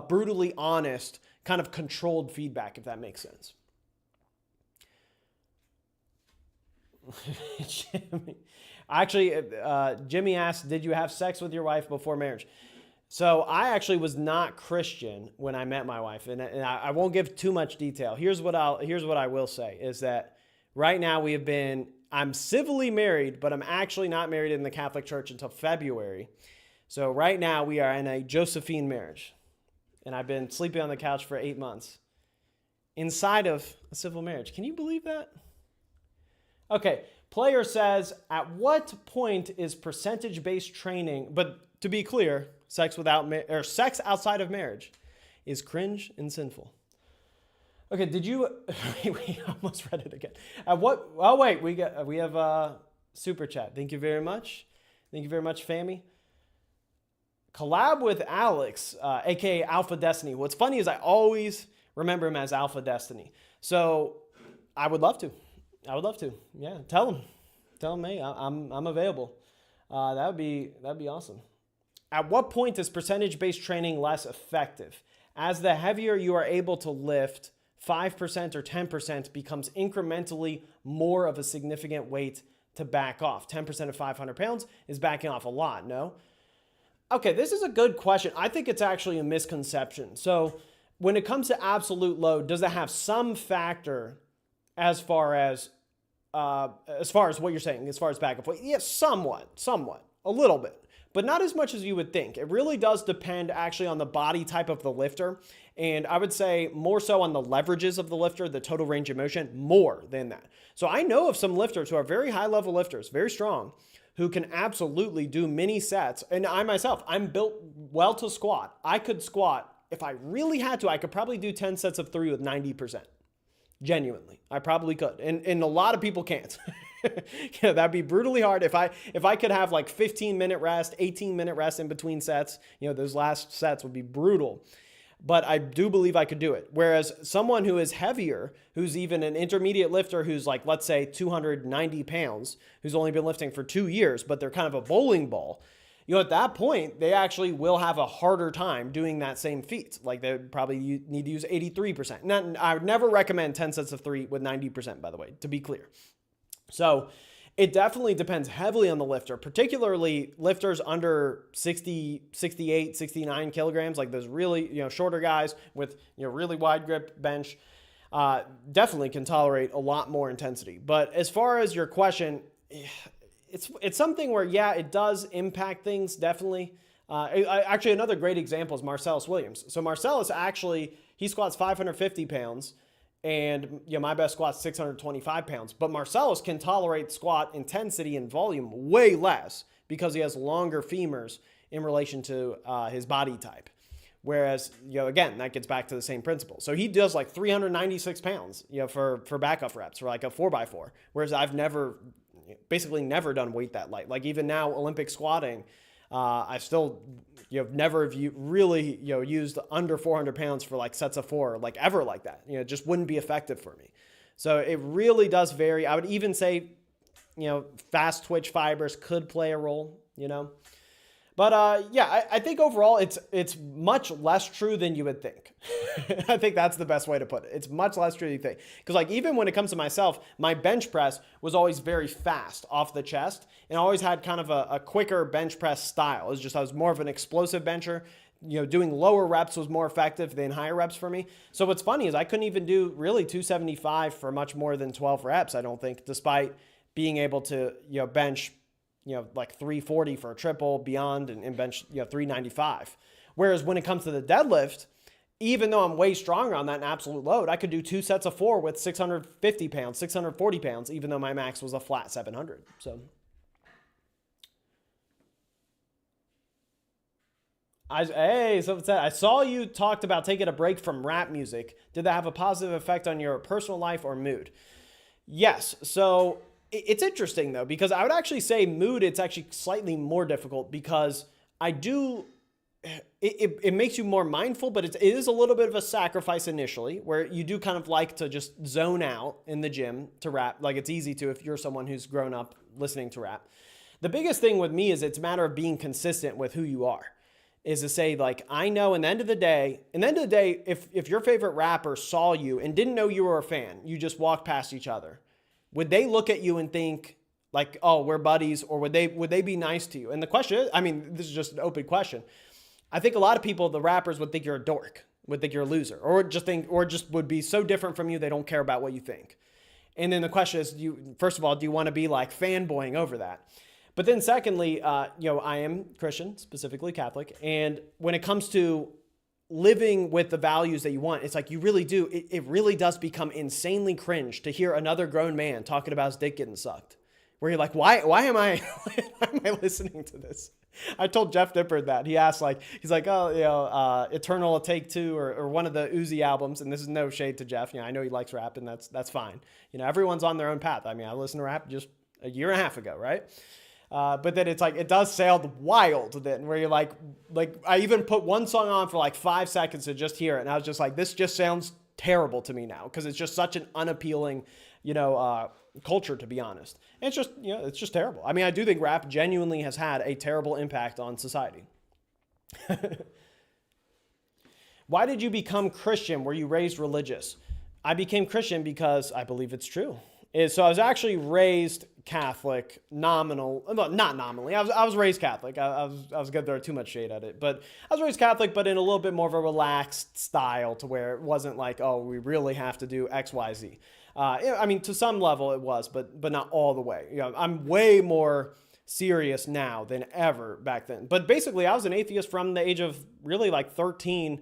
A: brutally honest, kind of controlled feedback, if that makes sense. Jimmy asked, did you have sex with your wife before marriage? So I actually was not Christian when I met my wife, and I won't give too much detail. Here's what I will say is that right now I'm civilly married, but I'm actually not married in the Catholic Church until February. So right now we are in a Josephine marriage, and I've been sleeping on the couch for 8 months inside of a civil marriage. Can you believe that? Okay, player says, at what point is percentage-based training, but to be clear, sex outside of marriage is cringe and sinful. Okay, we almost read it again. We have a super chat. Thank you very much. Thank you very much, Fammy. Collab with Alex, aka Alpha Destiny. What's funny is I always remember him as Alpha Destiny. So I would love to. Yeah, tell him, hey, I'm available. That'd be awesome. At what point is percentage-based training less effective? As the heavier you are able to lift, 5% or 10% becomes incrementally more of a significant weight to back off. 10% of 500 pounds is backing off a lot, no? Okay, this is a good question. I think it's actually a misconception. So when it comes to absolute load, does it have some factor as far as what you're saying, as far as back and forth? Yes, somewhat, a little bit, but not as much as you would think. It really does depend actually on the body type of the lifter. And I would say more so on the leverages of the lifter, the total range of motion, more than that. So I know of some lifters who are very high level lifters, very strong, who can absolutely do many sets. And I myself, I'm built well to squat. I could squat, if I really had to, I could probably do 10 sets of 3 with 90%. Genuinely, I probably could. And a lot of people can't. That'd be brutally hard. If I could have like 15-minute rest, 18-minute rest in between sets, those last sets would be brutal. But I do believe I could do it. Whereas someone who is heavier, who's even an intermediate lifter, who's like, let's say 290 pounds, who's only been lifting for 2 years, but they're kind of a bowling ball, at that point, they actually will have a harder time doing that same feat. Like they probably need to use 83%. I would never recommend 10 sets of 3 with 90%, by the way, to be clear. So it definitely depends heavily on the lifter, particularly lifters under 60, 68, 69 kilograms, like those really, shorter guys with, really wide grip bench, definitely can tolerate a lot more intensity. But as far as your question, it's something where, yeah, it does impact things, definitely. Actually, another great example is Marcellus Williams. So Marcellus actually, he squats 550 pounds, and my best squat's 625 pounds. But Marcellus can tolerate squat intensity and volume way less because he has longer femurs in relation to his body type. Whereas, again, that gets back to the same principle. So he does like 396 pounds, for backup reps, for like a 4x4. Whereas I've basically never done weight that light. Like even now, Olympic squatting, I still, never really, used under 400 pounds for like sets of 4, like ever like that. It just wouldn't be effective for me. So it really does vary. I would even say, fast twitch fibers could play a role, But I think overall it's much less true than you would think. I think that's the best way to put it. It's much less true than you think. Because like even when it comes to myself, my bench press was always very fast off the chest, and I always had kind of a quicker bench press style. It was just I was more of an explosive bencher. Doing lower reps was more effective than higher reps for me. So what's funny is I couldn't even do really 275 for much more than 12 reps, I don't think, despite being able to bench like 340 for a triple beyond and bench, 395. Whereas when it comes to the deadlift, even though I'm way stronger on that in absolute load, I could do 2 sets of 4 with 650 pounds, 640 pounds, even though my max was a flat 700. So I saw you talked about taking a break from rap music. Did that have a positive effect on your personal life or mood? Yes. So it's interesting though, because I would actually say mood, it's actually slightly more difficult because it makes you more mindful, but it is a little bit of a sacrifice initially where you do kind of like to just zone out in the gym to rap. Like it's easy to, if you're someone who's grown up listening to rap. The biggest thing with me is it's a matter of being consistent with who you are. Is to say, like, I know in the end of the day, if your favorite rapper saw you and didn't know you were a fan, you just walked past each other, would they look at you and think like, oh, we're buddies, or would they be nice to you? And the question is, I mean, this is just an open question. I think a lot of people, the rappers, would think you're a dork, would think you're a loser, or just would be so different from you they don't care about what you think. And then the question is, first of all, do you want to be like fanboying over that? But then secondly, I am Christian, specifically Catholic. And when it comes to living with the values that you want, it's like you really do. It really does become insanely cringe to hear another grown man talking about his dick getting sucked. Where you're like, why am I listening to this? I told Jeff Dippert that. He asked, he's like, Eternal Take Two or one of the Uzi albums. And this is no shade to Jeff. I know he likes rap, and that's fine. Everyone's on their own path. I mean, I listened to rap just a year and a half ago, right? But then it's like, it does sound wild then, where you're like I even put one song on for like 5 seconds to just hear it. And I was just like, this just sounds terrible to me now, because it's just such an unappealing, culture, to be honest. And it's just terrible. I mean, I do think rap genuinely has had a terrible impact on society. Why did you become Christian? Were you raised religious? I became Christian because I believe it's true. So I was actually raised Catholic, not nominally. I was raised Catholic. I was going to throw too much shade at it, but I was raised Catholic, but in a little bit more of a relaxed style, to where it wasn't like, oh, we really have to do X, Y, Z. I mean, to some level it was, but not all the way. I'm way more serious now than ever back then. But basically, I was an atheist from the age of really like 13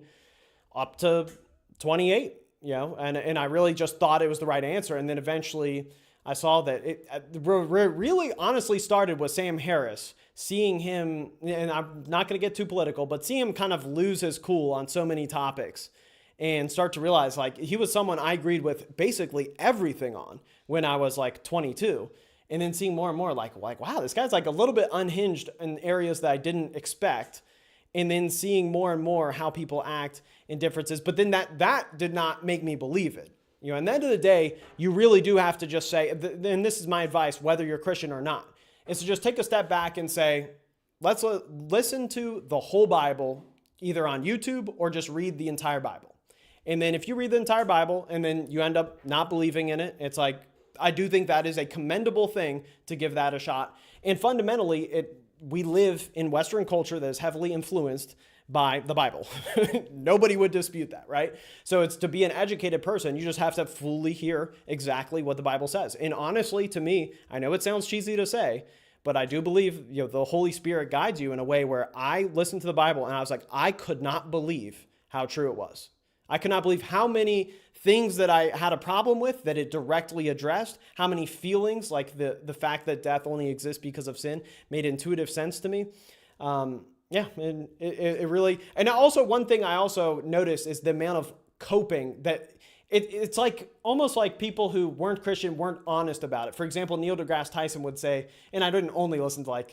A: up to 28. And I really just thought it was the right answer. And then eventually I saw that it really honestly started with Sam Harris, seeing him, and I'm not going to get too political, but seeing him kind of lose his cool on so many topics and start to realize like he was someone I agreed with basically everything on when I was like 22. And then seeing more and more like, wow, this guy's like a little bit unhinged in areas that I didn't expect. And then seeing more and more how people act in differences. But then that did not make me believe it. At the end of the day, you really do have to just say, and this is my advice, whether you're Christian or not, is to just take a step back and say, let's listen to the whole Bible, either on YouTube or just read the entire Bible. And then if you read the entire Bible and then you end up not believing in it, it's like, I do think that is a commendable thing to give that a shot. And fundamentally, we live in Western culture that is heavily influenced by the Bible. Nobody would dispute that, right? So it's to be an educated person, you just have to fully hear exactly what the Bible says. And honestly, to me, I know it sounds cheesy to say, But I do believe, the Holy Spirit guides you in a way where I listened to the Bible and I was like, I could not believe how true it was. I could not believe how many things that I had a problem with that it directly addressed, how many feelings, like the fact that death only exists because of sin, made intuitive sense to me. Yeah, and it really, and also one thing I also noticed is the amount of coping that it's like almost like people who weren't Christian weren't honest about it. For example, Neil deGrasse Tyson would say, and I didn't only listen to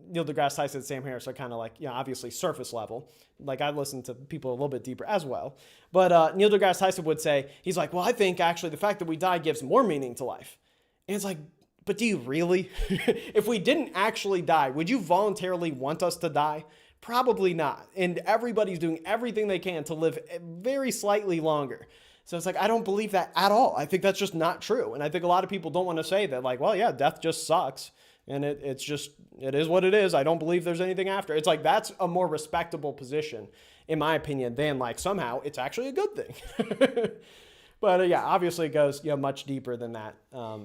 A: Neil deGrasse Tyson and Sam Harris are kind of like, obviously surface level. Like I listened to people a little bit deeper as well. But Neil deGrasse Tyson would say, he's like, well, I think actually the fact that we die gives more meaning to life. And it's like, but do you really? If we didn't actually die, would you voluntarily want us to die? Probably not. And everybody's doing everything they can to live very slightly longer. So it's like, I don't believe that at all. I think that's just not true. And I think a lot of people don't want to say that, like, well, yeah, death just sucks. And it is what it is. I don't believe there's anything after. It's like, that's a more respectable position, in my opinion, than like somehow it's actually a good thing. But yeah, obviously it goes much deeper than that. But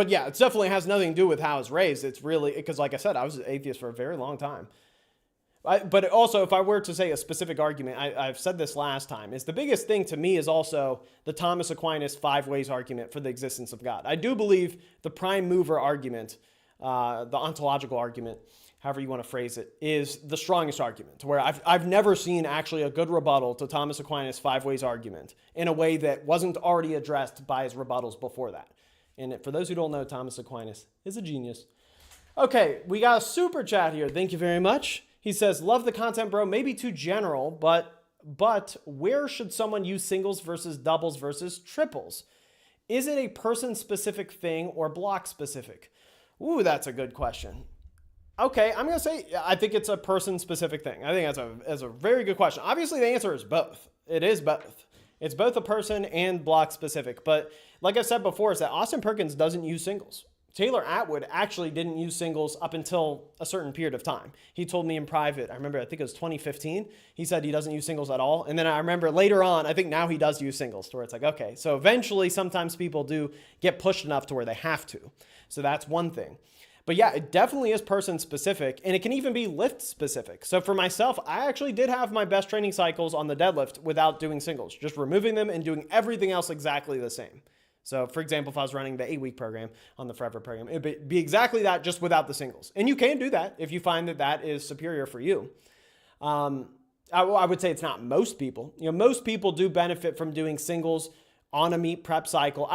A: yeah, it definitely has nothing to do with how I was raised. It's really, because like I said, I was an atheist for a very long time. But also, if I were to say a specific argument, I've said this last time, is the biggest thing to me is also the Thomas Aquinas 5 ways argument for the existence of God. I do believe the prime mover argument, the ontological argument, however you want to phrase it, is the strongest argument, where I've never seen actually a good rebuttal to Thomas Aquinas 5 ways argument in a way that wasn't already addressed by his rebuttals before that. And for those who don't know, Thomas Aquinas is a genius. Okay, we got a super chat here. Thank you very much. He says, love the content, bro. Maybe too general, but where should someone use singles versus doubles versus triples? Is it a person-specific thing or block-specific? Ooh, that's a good question. Okay, I'm going to say I think it's a person-specific thing. I think that's a very good question. Obviously, the answer is both. It is both. It's both a person and block-specific. But like I said before, is that Austin Perkins doesn't use singles. Taylor Atwood actually didn't use singles up until a certain period of time. He told me in private, I think it was 2015, he said he doesn't use singles at all. And then I remember later on, I think now he does use singles, to where it's like, okay, so eventually sometimes people do get pushed enough to where they have to. So that's one thing. But yeah, it definitely is person specific, and it can even be lift specific. So for myself, I actually did have my best training cycles on the deadlift without doing singles, just removing them and doing everything else exactly the same. So for example, if I was running the 8-week program on the Forever program, it would be exactly that, just without the singles. And you can do that if you find that that is superior for you. I would say it's not most people. Most people do benefit from doing singles on a meet prep cycle.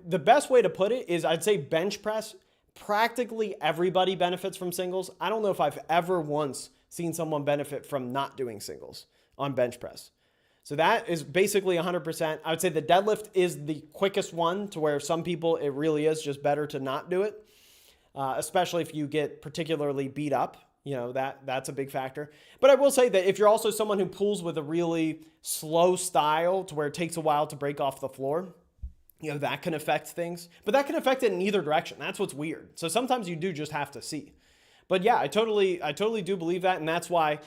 A: The best way to put it is I'd say bench press. Practically everybody benefits from singles. I don't know if I've ever once seen someone benefit from not doing singles on bench press. So that is basically 100%. I would say the deadlift is the quickest one, to where some people, it really is just better to not do it, especially if you get particularly beat up. That's a big factor. But I will say that if you're also someone who pulls with a really slow style, to where it takes a while to break off the floor, that can affect things. But that can affect it in either direction. That's what's weird. So sometimes you do just have to see. But yeah, I totally do believe that, and that's why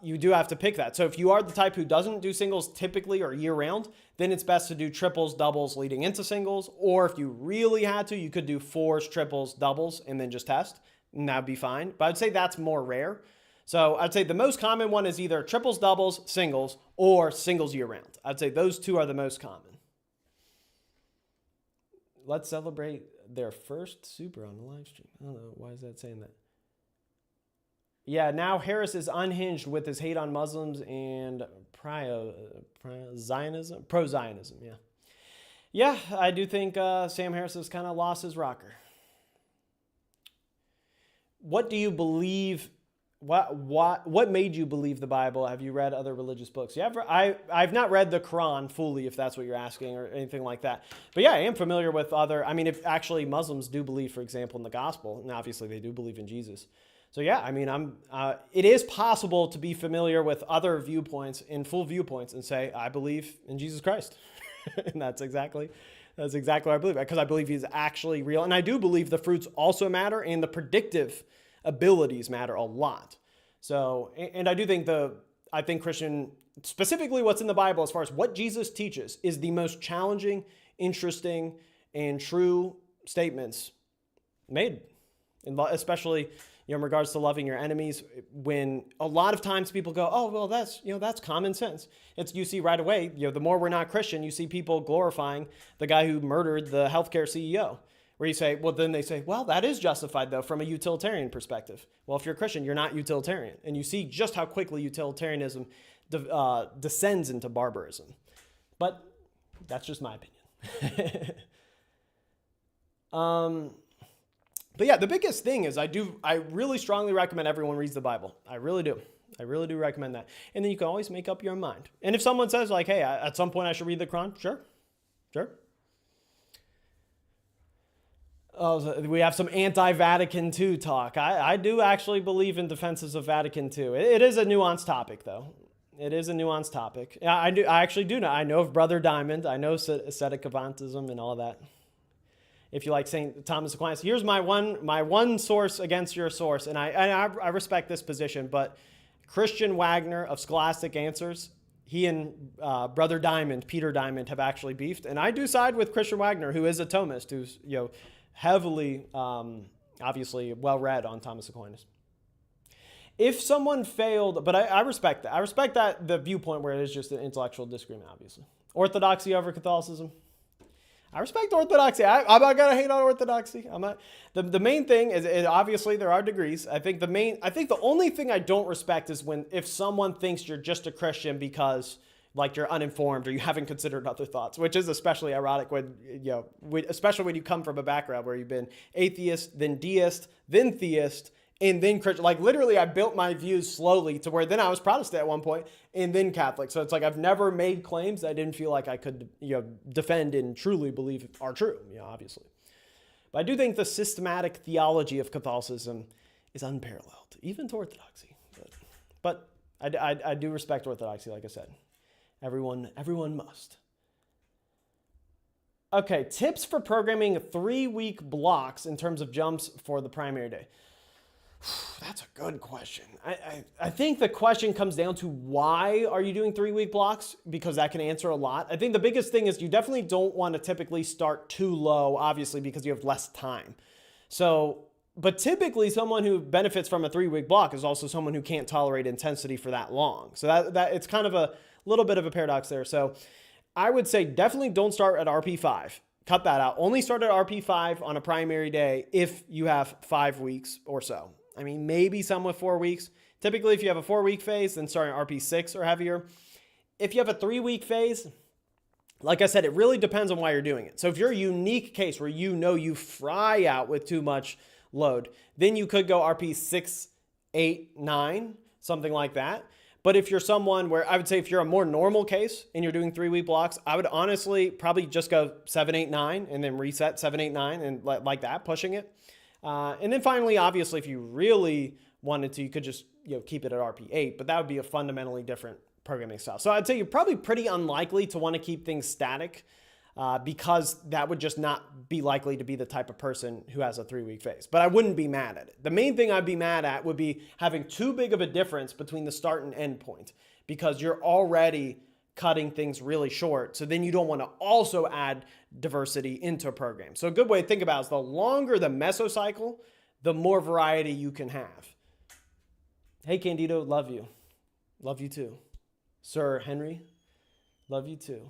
A: you do have to pick that. So if you are the type who doesn't do singles typically or year round, then it's best to do triples, doubles leading into singles. Or if you really had to, you could do fours, triples, doubles, and then just test, and that'd be fine. But I'd say that's more rare. So I'd say the most common one is either triples, doubles, singles, or singles year round. I'd say those two are the most common. Let's celebrate their first super on the live stream. I don't know. Why is that saying that? Yeah, now Harris is unhinged with his hate on Muslims and Zionism, pro-Zionism, yeah. Yeah, I do think Sam Harris has kind of lost his rocker. What do you believe? What made you believe the Bible? Have you read other religious books? Yeah, I've not read the Quran fully, if that's what you're asking, or anything like that. But yeah, I am familiar with other. If actually Muslims do believe, for example, in the gospel, and obviously they do believe in Jesus. So yeah, it is possible to be familiar with other viewpoints, in full viewpoints, and say, I believe in Jesus Christ. And that's exactly what I believe, because I believe he's actually real. And I do believe the fruits also matter, and the predictive abilities matter a lot. So, and I do think I think Christian, specifically what's in the Bible as far as what Jesus teaches, is the most challenging, interesting, and true statements made. and especially in regards to loving your enemies, when a lot of times people go, oh, well, that's common sense. You see right away, the more we're not Christian, you see people glorifying the guy who murdered the healthcare CEO, where you say, well, then they say, well, that is justified though, from a utilitarian perspective. Well, if you're a Christian, you're not utilitarian. And you see just how quickly utilitarianism descends into barbarism. But that's just my opinion. But yeah, the biggest thing is I really strongly recommend everyone reads the Bible. I really do. I really do recommend that. And then you can always make up your mind. And if someone says like, hey, at some point I should read the Quran, sure. Oh, we have some anti-Vatican II talk. I do actually believe in defenses of Vatican II. It is a nuanced topic, though. It is a nuanced topic. I actually do know. I know of Brother Diamond. I know Sedecavantism and all that. If you like St. Thomas Aquinas, here's my one source against your source, and I respect this position. But Christian Wagner of Scholastic Answers, he and Brother Diamond, Peter Diamond, have actually beefed, and I do side with Christian Wagner, who is a Thomist, who's heavily, obviously well read on Thomas Aquinas. If someone failed, but I respect that. I respect that the viewpoint where it is just an intellectual disagreement, obviously. Orthodoxy over Catholicism. I respect orthodoxy. I'm not gonna hate on orthodoxy. I'm not. The main thing is obviously there are degrees. I think the only thing I don't respect is if someone thinks you're just a Christian because like you're uninformed or you haven't considered other thoughts, which is especially ironic especially when you come from a background where you've been atheist, then deist, then theist, and then Christian. Like literally, I built my views slowly to where then I was Protestant at one point and then Catholic. So it's like I've never made claims I didn't feel like I could defend and truly believe are true, obviously. But I do think the systematic theology of Catholicism is unparalleled, even to orthodoxy. But I do respect orthodoxy, like I said. Everyone must. Okay, tips for programming 3-week blocks in terms of jumps for the primary day. That's a good question. I think the question comes down to why are you doing 3-week blocks? Because that can answer a lot. I think the biggest thing is you definitely don't want to typically start too low, obviously, because you have less time. But typically someone who benefits from a 3-week block is also someone who can't tolerate intensity for that long. So that it's kind of a little bit of a paradox there. So I would say definitely don't start at RP5. Cut that out. Only start at RP5 on a primary day if you have 5 weeks or so. I mean, maybe some with 4 weeks. Typically, if you have a 4-week phase, then starting RP6 or heavier. If you have a 3-week phase, like I said, it really depends on why you're doing it. So if you're a unique case where you fry out with too much load, then you could go RP6, 8, 9, something like that. But if you're someone where I would say if you're a more normal case and you're doing 3-week blocks, I would honestly probably just go 7, 8, 9 and then reset 7, 8, 9 and like that, pushing it. And then finally, obviously, if you really wanted to, you could just keep it at RP8, but that would be a fundamentally different programming style. So I'd say you're probably pretty unlikely to want to keep things static because that would just not be likely to be the type of person who has a 3-week phase. But I wouldn't be mad at it. The main thing I'd be mad at would be having too big of a difference between the start and end point because you're already cutting things really short. So then you don't want to also add diversity into a program. So a good way to think about it is the longer the mesocycle, the more variety you can have. Hey, Candito, love you. Love you too. Sir Henry, love you too.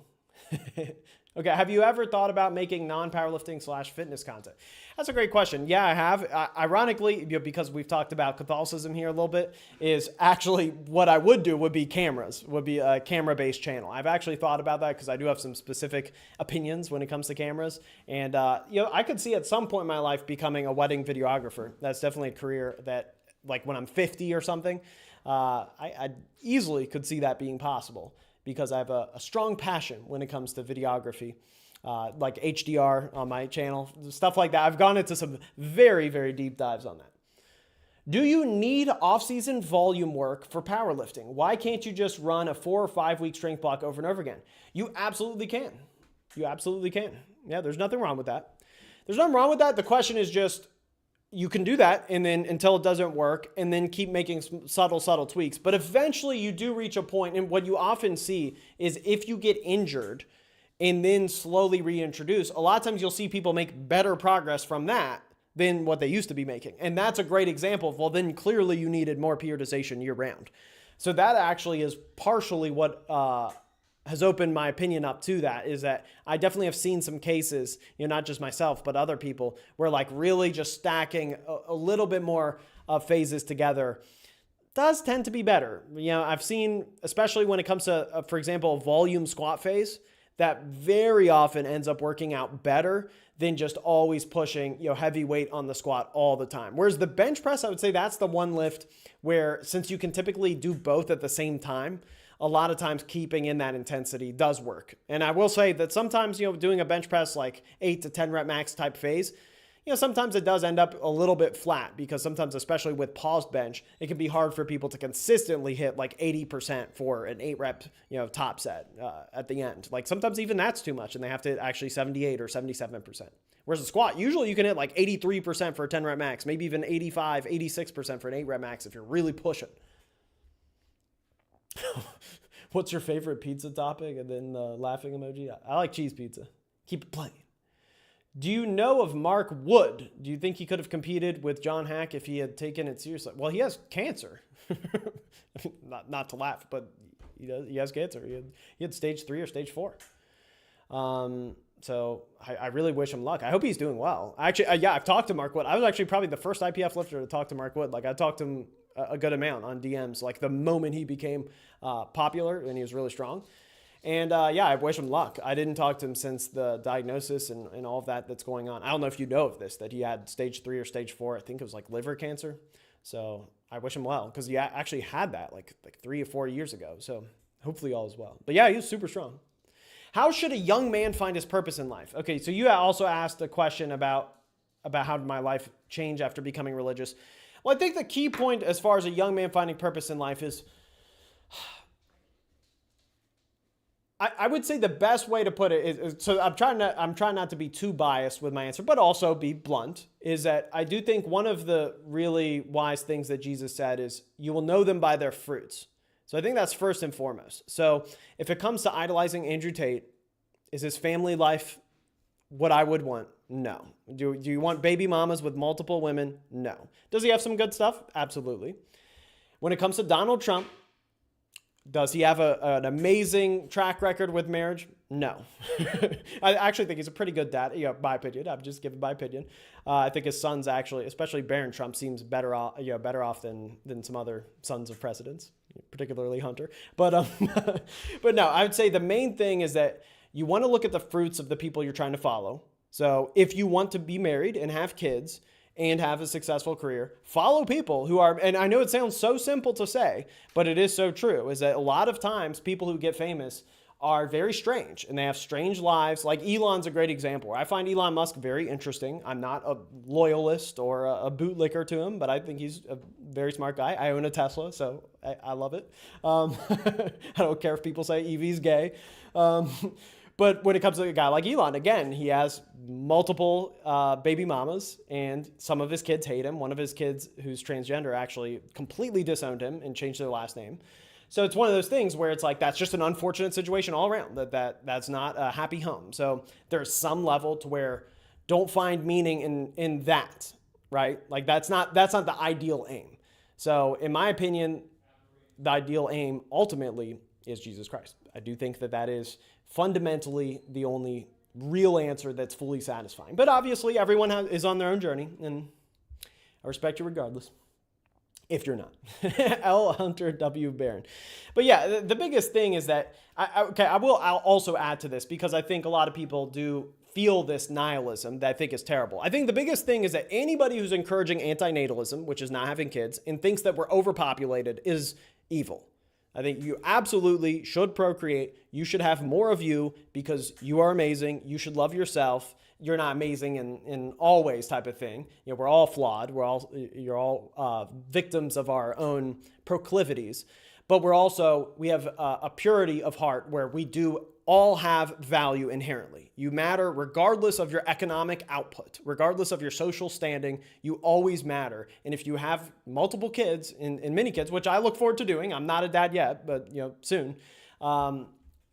A: Okay, have you ever thought about making non-powerlifting / fitness content? That's a great question. Yeah, I have. Ironically, because we've talked about Catholicism here a little bit, is actually what I would do would be cameras, would be a camera-based channel. I've actually thought about that because I do have some specific opinions when it comes to cameras. And, I could see at some point in my life becoming a wedding videographer. That's definitely a career that, like when I'm 50 or something, I easily could see that being possible. Because I have a strong passion when it comes to videography, like HDR on my channel, stuff like that. I've gone into some very, very deep dives on that. Do you need off-season volume work for powerlifting? Why can't you just run a 4 or 5 week strength block over and over again? You absolutely can. You absolutely can. Yeah, there's nothing wrong with that. There's nothing wrong with that. The question is just, you can do that and then until it doesn't work and then keep making subtle tweaks. But eventually you do reach a point, and what you often see is if you get injured and then slowly reintroduce, a lot of times you'll see people make better progress from that than what they used to be making. And that's a great example of, well, then clearly you needed more periodization year round. So that actually is partially what has opened my opinion up to that, is that I definitely have seen some cases, not just myself, but other people, where like really just stacking a little bit more phases together does tend to be better. I've seen, especially when it comes to, for example, a volume squat phase, that very often ends up working out better than just always pushing, heavy weight on the squat all the time. Whereas the bench press, I would say that's the one lift where, since you can typically do both at the same time, a lot of times keeping in that intensity does work. And I will say that sometimes, doing a bench press like 8 to 10 rep max type phase, sometimes it does end up a little bit flat, because sometimes, especially with paused bench, it can be hard for people to consistently hit like 80% for an 8 rep, top set at the end. Like sometimes even that's too much and they have to actually 78 or 77%. Whereas a squat, usually you can hit like 83% for a 10 rep max, maybe even 85, 86% for an 8 rep max if you're really pushing. What's your favorite pizza topping? And then the laughing emoji. I like cheese pizza. Keep it playing. Do you know of Mark Wood? Do you think he could have competed with John Hack if he had taken it seriously? Well, he has cancer. not to laugh, but he has cancer. He had stage 3 or stage 4. So I really wish him luck. I hope he's doing well. Actually, I've talked to Mark Wood. I was actually probably the first IPF lifter to talk to Mark Wood. Like, I talked to him a good amount on DMs, like the moment he became popular and he was really strong. And I wish him luck. I didn't talk to him since the diagnosis and all of that's going on. I don't know if you know of this, that he had stage 3 or stage 4. I think it was like liver cancer. So I wish him well, because he actually had that like 3 or 4 years ago. So hopefully all is well. But yeah, he was super strong. How should a young man find his purpose in life? Okay, so you also asked a question about how did my life change after becoming religious. Well, I think the key point as far as a young man finding purpose in life is, I would say the best way to put it is, so I'm trying not to be too biased with my answer, but also be blunt, is that I do think one of the really wise things that Jesus said is, you will know them by their fruits. So I think that's first and foremost. So if it comes to idolizing Andrew Tate, is his family life what I would want? No. Do you want baby mamas with multiple women? No. Does he have some good stuff? Absolutely. When it comes to Donald Trump, does he have an amazing track record with marriage? No. I actually think he's a pretty good dad, my opinion. I'm just giving my opinion. I think his sons actually, especially Barron Trump, seems better off than some other sons of presidents, particularly Hunter. But but no, I would say the main thing is that you want to look at the fruits of the people you're trying to follow. So if you want to be married and have kids and have a successful career, follow people who are, and I know it sounds so simple to say, but it is so true, is that a lot of times people who get famous are very strange and they have strange lives. Like Elon's a great example. I find Elon Musk very interesting. I'm not a loyalist or a bootlicker to him, but I think he's a very smart guy. I own a Tesla, so I love it. I don't care if people say EV's gay. But when it comes to a guy like Elon, again, he has multiple baby mamas, and some of his kids hate him. One of his kids, who's transgender, actually completely disowned him and changed their last name. So it's one of those things where it's like, that's just an unfortunate situation all around. That's not a happy home. So there's some level to where don't find meaning in that, right? Like that's not the ideal aim. So in my opinion, the ideal aim ultimately is Jesus Christ. I do think that is fundamentally the only real answer that's fully satisfying. But obviously everyone is on their own journey, and I respect you regardless. If you're not. L. Hunter W. Barron. But yeah, the biggest thing is that, I'll also add to this, because I think a lot of people do feel this nihilism that I think is terrible. I think the biggest thing is that anybody who's encouraging antinatalism, which is not having kids, and thinks that we're overpopulated is evil. I think you absolutely should procreate. You should have more of you because you are amazing. You should love yourself. You're not amazing in all ways type of thing. We're all flawed. You're all victims of our own proclivities. But we have a purity of heart where we do all have value inherently. You matter regardless of your economic output, regardless of your social standing, you always matter. And if you have multiple kids and many kids, which I look forward to doing, I'm not a dad yet, but soon,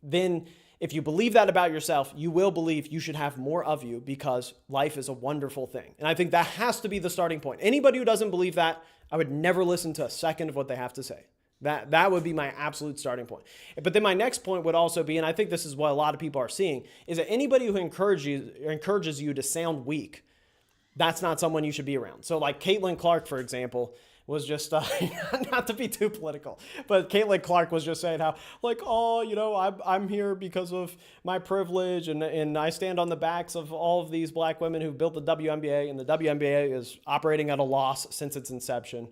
A: then If you believe that about yourself, you will believe you should have more of you because life is a wonderful thing. And I think that has to be the starting point. Anybody who doesn't believe that, I would never listen to a second of what they have to say. That would be my absolute starting point. But then my next point would also be, and I think this is what a lot of people are seeing, is that anybody who encourages you to sound weak, that's not someone you should be around. So like Caitlin Clark, for example, was just, not to be too political, but Caitlin Clark was just saying how, like, oh, you know, I'm here because of my privilege and I stand on the backs of all of these black women who built the WNBA, and the WNBA is operating at a loss since its inception.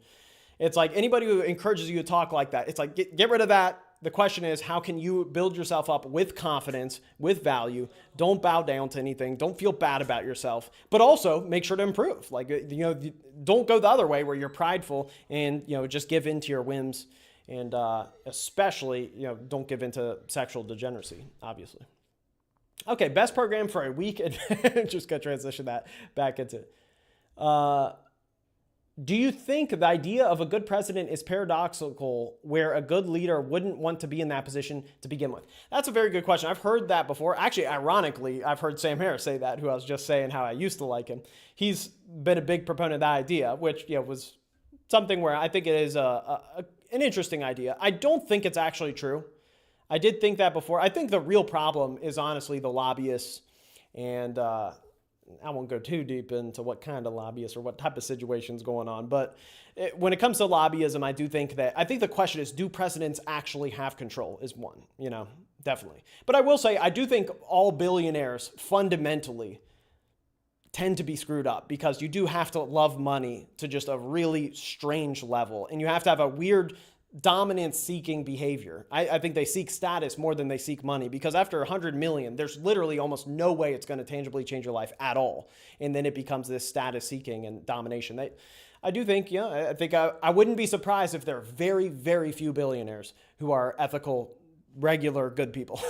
A: It's like anybody who encourages you to talk like that, it's like, get rid of that. The question is, how can you build yourself up with confidence, with value? Don't bow down to anything. Don't feel bad about yourself, but also make sure to improve. Like, you know, don't go the other way where you're prideful and, you know, just give in to your whims, and especially, you know, don't give in to sexual degeneracy, obviously. Okay, best program for a week. And just gonna transition that back into it. Do you think the idea of a good president is paradoxical, where a good leader wouldn't want to be in that position to begin with? That's a very good question. I've heard that before. Actually, ironically, I've heard Sam Harris say that, who I was just saying how I used to like him. He's been a big proponent of that idea, which, you know, was something where I think it is an interesting idea. I don't think it's actually true. I did think that before. I think the real problem is honestly the lobbyists, and I won't go too deep into what kind of lobbyists or what type of situation's going on. But when it comes to lobbyism, I think the question is, do presidents actually have control is one, you know, definitely. But I will say, I do think all billionaires fundamentally tend to be screwed up, because you do have to love money to just a really strange level. And you have to have a weird dominance-seeking behavior. I think they seek status more than they seek money, because after 100 million, there's literally almost no way it's going to tangibly change your life at all. And then it becomes this status-seeking and domination. I do think, you know, I think I wouldn't be surprised if there are very, very few billionaires who are ethical, regular, good people.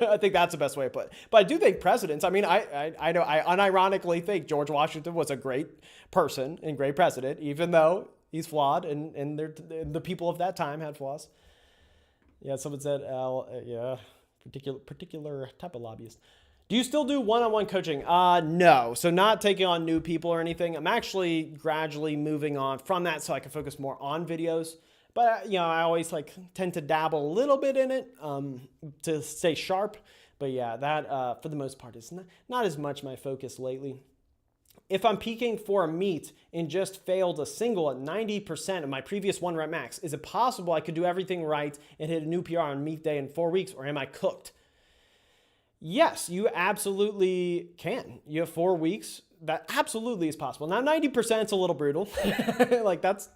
A: I think that's the best way to put it. But I do think presidents, I mean, I know, I unironically think George Washington was a great person and great president, even though he's flawed, and the people of that time had flaws. Yeah, someone said, particular type of lobbyist. Do you still do one-on-one coaching? No. So not taking on new people or anything. I'm actually gradually moving on from that so I can focus more on videos. But, you know, I always tend to dabble a little bit in it to stay sharp. But yeah, that for the most part is not as much my focus lately. If I'm peaking for a meet and just failed a single at 90% of my previous 1 rep max, is it possible I could do everything right and hit a new PR on meet day in 4 weeks, or am I cooked? Yes, you absolutely can. You have 4 weeks. That absolutely is possible. Now, 90% is a little brutal. Like that's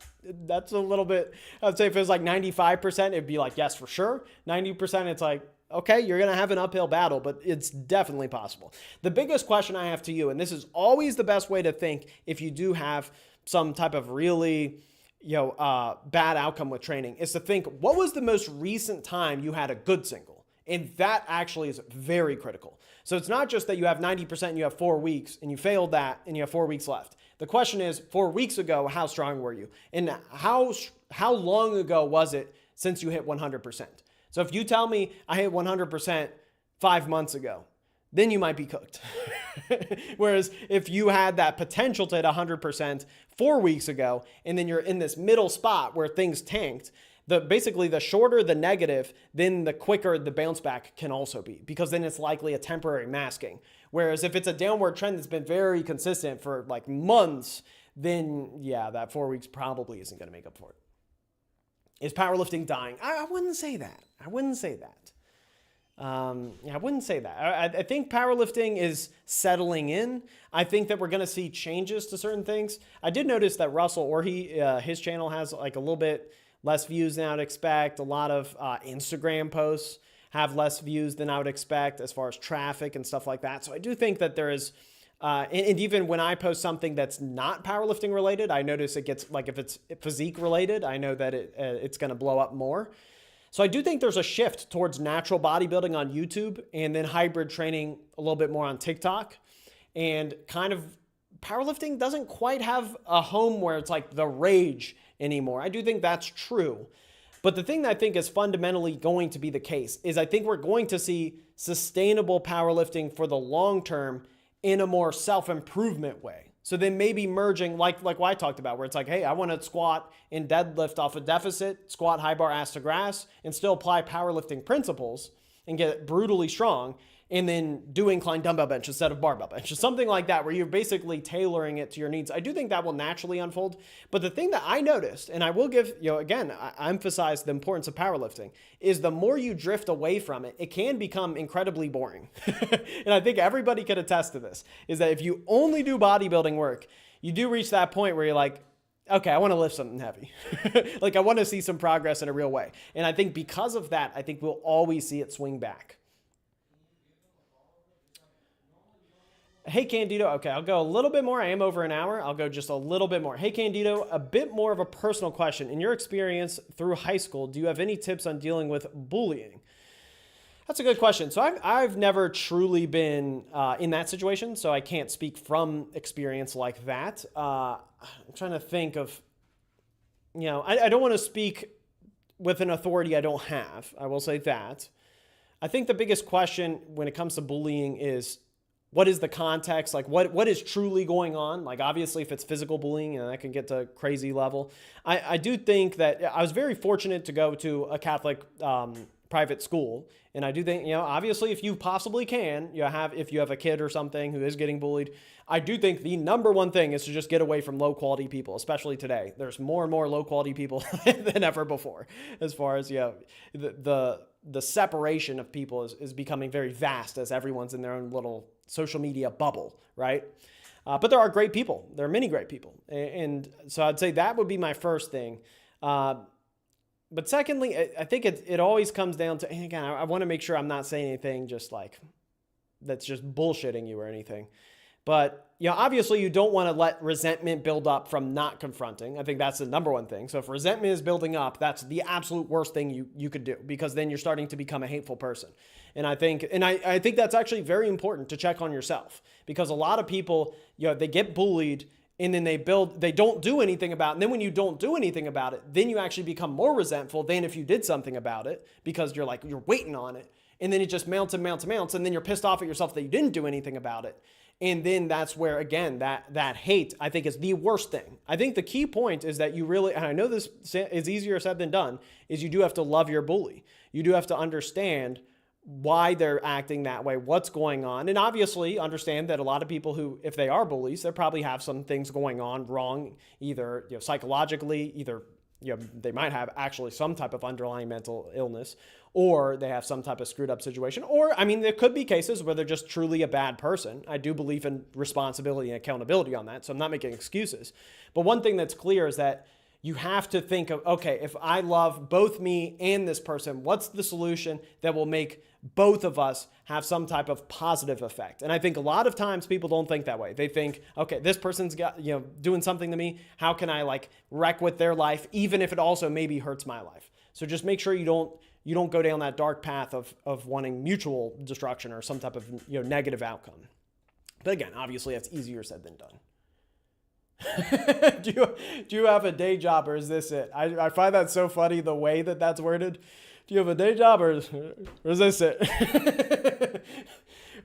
A: a little bit, I would say if it was like 95%, it'd be like, yes, for sure. 90%, it's like, okay, you're going to have an uphill battle, but it's definitely possible. The biggest question I have to you, and this is always the best way to think if you do have some type of really, bad outcome with training, is to think, what was the most recent time you had a good single? And that actually is very critical. So it's not just that you have 90% and you have 4 weeks and you failed that and you have 4 weeks left. The question is, 4 weeks ago, how strong were you? And how long ago was it since you hit 100%? So if you tell me I hit 100% 5 months ago, then you might be cooked. Whereas if you had that potential to hit 100% 4 weeks ago, and then you're in this middle spot where things tanked, basically the shorter the negative, then the quicker the bounce back can also be, because then it's likely a temporary masking. Whereas if it's a downward trend that's been very consistent for like months, then yeah, that 4 weeks probably isn't going to make up for it. Is powerlifting dying? I wouldn't say that. I wouldn't say that. I think powerlifting is settling in. I think that we're going to see changes to certain things. I did notice that Russell Orhe, his channel has like a little bit less views than I would expect. A lot of Instagram posts have less views than I would expect as far as traffic and stuff like that. So I do think that there is, and even when I post something that's not powerlifting related, I notice it gets, like if it's physique related, I know that it's going to blow up more. So I do think there's a shift towards natural bodybuilding on YouTube, and then hybrid training a little bit more on TikTok. And kind of powerlifting doesn't quite have a home where it's like the rage anymore. I do think that's true. But the thing that I think is fundamentally going to be the case is I think we're going to see sustainable powerlifting for the long term in a more self-improvement way. So then maybe merging like what I talked about, where it's like, hey, I want to squat and deadlift off a deficit, squat high bar ass to grass, and still apply powerlifting principles and get brutally strong, and then do incline dumbbell bench instead of barbell bench, or something like that, where you're basically tailoring it to your needs. I do think that will naturally unfold. But the thing that I noticed, and I will give, again, I emphasize the importance of powerlifting, is the more you drift away from it, it can become incredibly boring. And I think everybody could attest to this, is that if you only do bodybuilding work, you do reach that point where you're like, okay, I want to lift something heavy. Like I want to see some progress in a real way. And I think because of that, I think we'll always see it swing back. Hey, Candito. Okay, I'll go a little bit more. I am over an hour. I'll go just a little bit more. Hey, Candito, a bit more of a personal question. In your experience through high school, do you have any tips on dealing with bullying? That's a good question. So I've never truly been in that situation, so I can't speak from experience like that. I'm trying to think of, I don't want to speak with an authority I don't have. I will say that. I think the biggest question when it comes to bullying is, what is the context? Like what is truly going on? Like obviously if it's physical bullying, that can get to a crazy level. I do think that I was very fortunate to go to a Catholic private school. And I do think, obviously if you possibly can, if you have a kid or something who is getting bullied, I do think the number one thing is to just get away from low quality people, especially today. There's more and more low quality people than ever before, as far as, the separation of people is becoming very vast as everyone's in their own little social media bubble, right? But there are great people. There are many great people. And so I'd say that would be my first thing. But secondly, I think it always comes down to, and again, I want to make sure I'm not saying anything just like that's just bullshitting you or anything. But, obviously you don't want to let resentment build up from not confronting. I think that's the number one thing. So if resentment is building up, that's the absolute worst thing you could do, because then you're starting to become a hateful person. And I think that's actually very important to check on yourself, because a lot of people, they get bullied and then they don't do anything about it. And then when you don't do anything about it, then you actually become more resentful than if you did something about it, because you're waiting on it. And then it just mounts and mounts and mounts. And then you're pissed off at yourself that you didn't do anything about it. And then that's where, again, that hate, I think, is the worst thing. I think the key point is that you really, and I know this is easier said than done, is you do have to love your bully. You do have to understand why they're acting that way, what's going on. And obviously understand that a lot of people who, if they are bullies, they probably have some things going on wrong, either psychologically, either they might have actually some type of underlying mental illness, or they have some type of screwed up situation. Or, there could be cases where they're just truly a bad person. I do believe in responsibility and accountability on that, so I'm not making excuses. But one thing that's clear is that you have to think of, okay, if I love both me and this person, what's the solution that will make both of us have some type of positive effect? And I think a lot of times people don't think that way. They think, okay, this person's got, doing something to me. How can I wreck with their life, even if it also maybe hurts my life? So just make sure you don't go down that dark path of wanting mutual destruction or some type of negative outcome. But again, obviously that's easier said than done. Do you have a day job, or is this it? I find that so funny, the way that's worded. Do you have a day job, or is this it?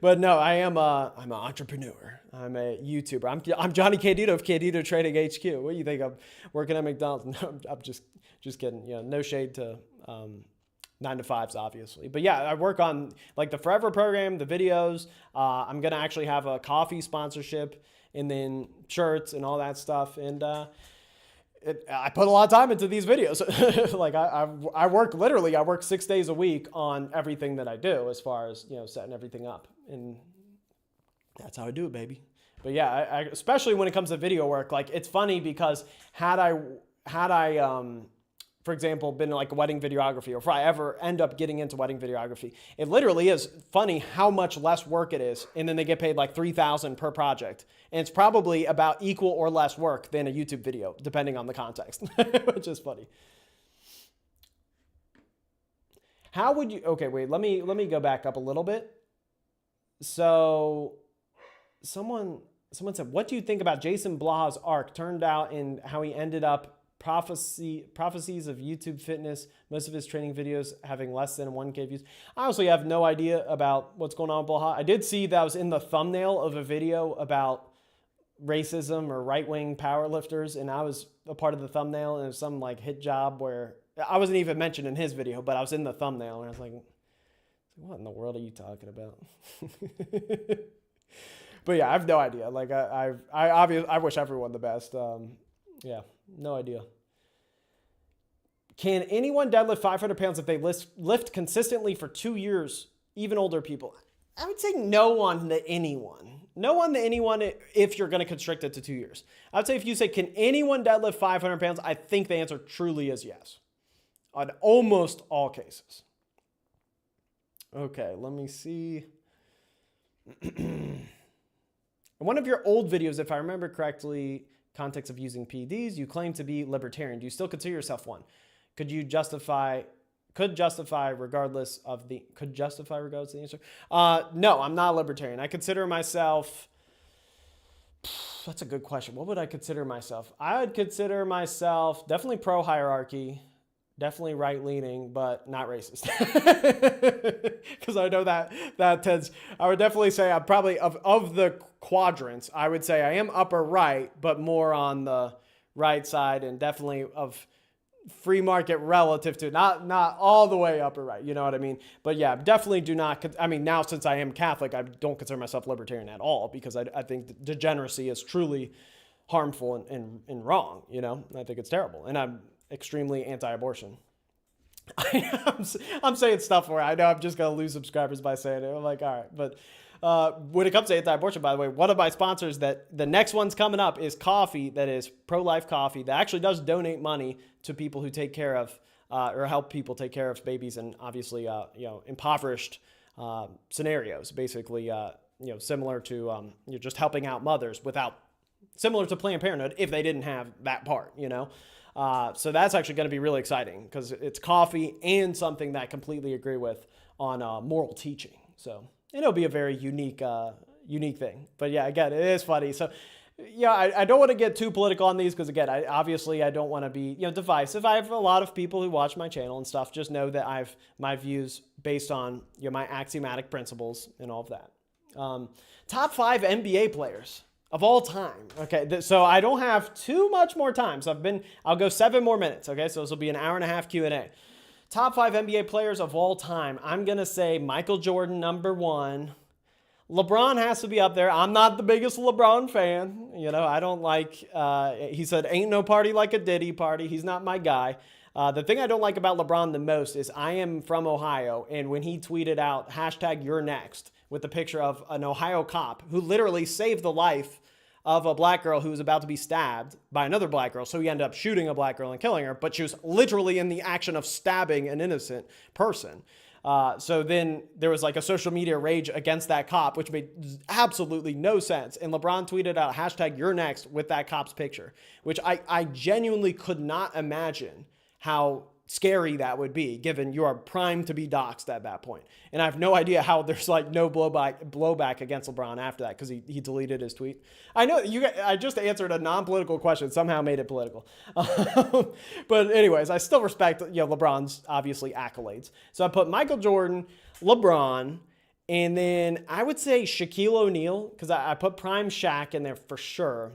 A: But no, I'm an entrepreneur. I'm a YouTuber. I'm Johnny Candito of Candito Trading HQ. What do you think? I'm working at McDonald's? No, I'm just kidding. No shade to 9-to-5s, obviously. But yeah, I work on the Forever program, the videos. I'm going to actually have a coffee sponsorship, and then shirts and all that stuff. And I put a lot of time into these videos. I work 6 days a week on everything that I do, as far as, setting everything up. And that's how I do it, baby. But yeah, I especially when it comes to video work, it's funny because had I for example, been in wedding videography, or if I ever end up getting into wedding videography, it literally is funny how much less work it is. And then they get paid $3,000 per project. And it's probably about equal or less work than a YouTube video, depending on the context, which is funny. How would you, okay, wait, let me go back up a little bit. So someone said, what do you think about Jason Blah's arc turned out and how he ended up prophecies of YouTube fitness, most of his training videos having less than 1K views. I honestly have no idea about what's going on with Blaha. I did see that was in the thumbnail of a video about racism or right-wing powerlifters, and I was a part of the thumbnail, and it was some like hit job where I wasn't even mentioned in his video, but I was in the thumbnail, and I was like, what in the world are you talking about? But yeah, I have no idea. Like I wish everyone the best. Yeah, no idea. Can anyone deadlift 500 pounds if they lift consistently for 2 years, even older people? I would say no one to anyone. No one to anyone if you're going to constrict it to 2 years. I would say if you say, can anyone deadlift 500 pounds? I think the answer truly is yes. On almost all cases. Okay, let me see. In one of your old videos, if I remember correctly, context of using PEDs, you claim to be libertarian. Do you still consider yourself one? Could justify regardless of the answer? No, I'm not a libertarian. I consider myself, that's a good question. What would I consider myself? I would consider myself definitely pro-hierarchy, definitely right-leaning, but not racist. Because I know that tends, I would definitely say I'm probably, of the quadrants, I would say I am upper right, but more on the right side, and definitely of free market relative to, not all the way upper right, you know what I mean? But yeah, definitely do not, I mean, now since I am Catholic, I don't consider myself libertarian at all, because I think degeneracy is truly harmful and wrong, you know? I think it's terrible. And I'm extremely anti-abortion. I'm saying stuff where I know I'm just going to lose subscribers by saying it. I'm like, all right. But when it comes to anti-abortion, by the way, one of my sponsors that the next one's coming up is coffee that is pro-life coffee that actually does donate money to people who take care of or help people take care of babies and obviously, impoverished scenarios, basically, similar to just helping out mothers similar to Planned Parenthood if they didn't have that part, you know? So that's actually going to be really exciting because it's coffee and something that I completely agree with on moral teaching. So it'll be a very unique thing. But yeah, again, it is funny. So yeah, I don't want to get too political on these because again, I don't want to be divisive. I have a lot of people who watch my channel and stuff. Just know that I have my views based on my axiomatic principles and all of that. Top 5 NBA players of all time. Okay, so I don't have too much more time. So I'll go 7 more minutes. Okay, so this will be an hour and a half Q&A. Top 5 NBA players of all time. I'm going to say Michael Jordan, number 1. LeBron has to be up there. I'm not the biggest LeBron fan. I don't like, he said, ain't no party like a Diddy party. He's not my guy. The thing I don't like about LeBron the most is I am from Ohio, and when he tweeted out #YourNext with the picture of an Ohio cop who literally saved the life of a black girl who was about to be stabbed by another black girl. So he ended up shooting a black girl and killing her, but she was literally in the action of stabbing an innocent person. So then there was like a social media rage against that cop, which made absolutely no sense. And LeBron tweeted out #YourNext with that cop's picture, which I genuinely could not imagine how scary that would be, given you are primed to be doxxed at that point. And I have no idea how there's like no blowback against LeBron after that, because he deleted his tweet. I know I just answered a non-political question, somehow made it political. But anyways, I still respect LeBron's obviously accolades. So I put Michael Jordan, LeBron, and then I would say Shaquille O'Neal, because I put prime Shaq in there for sure.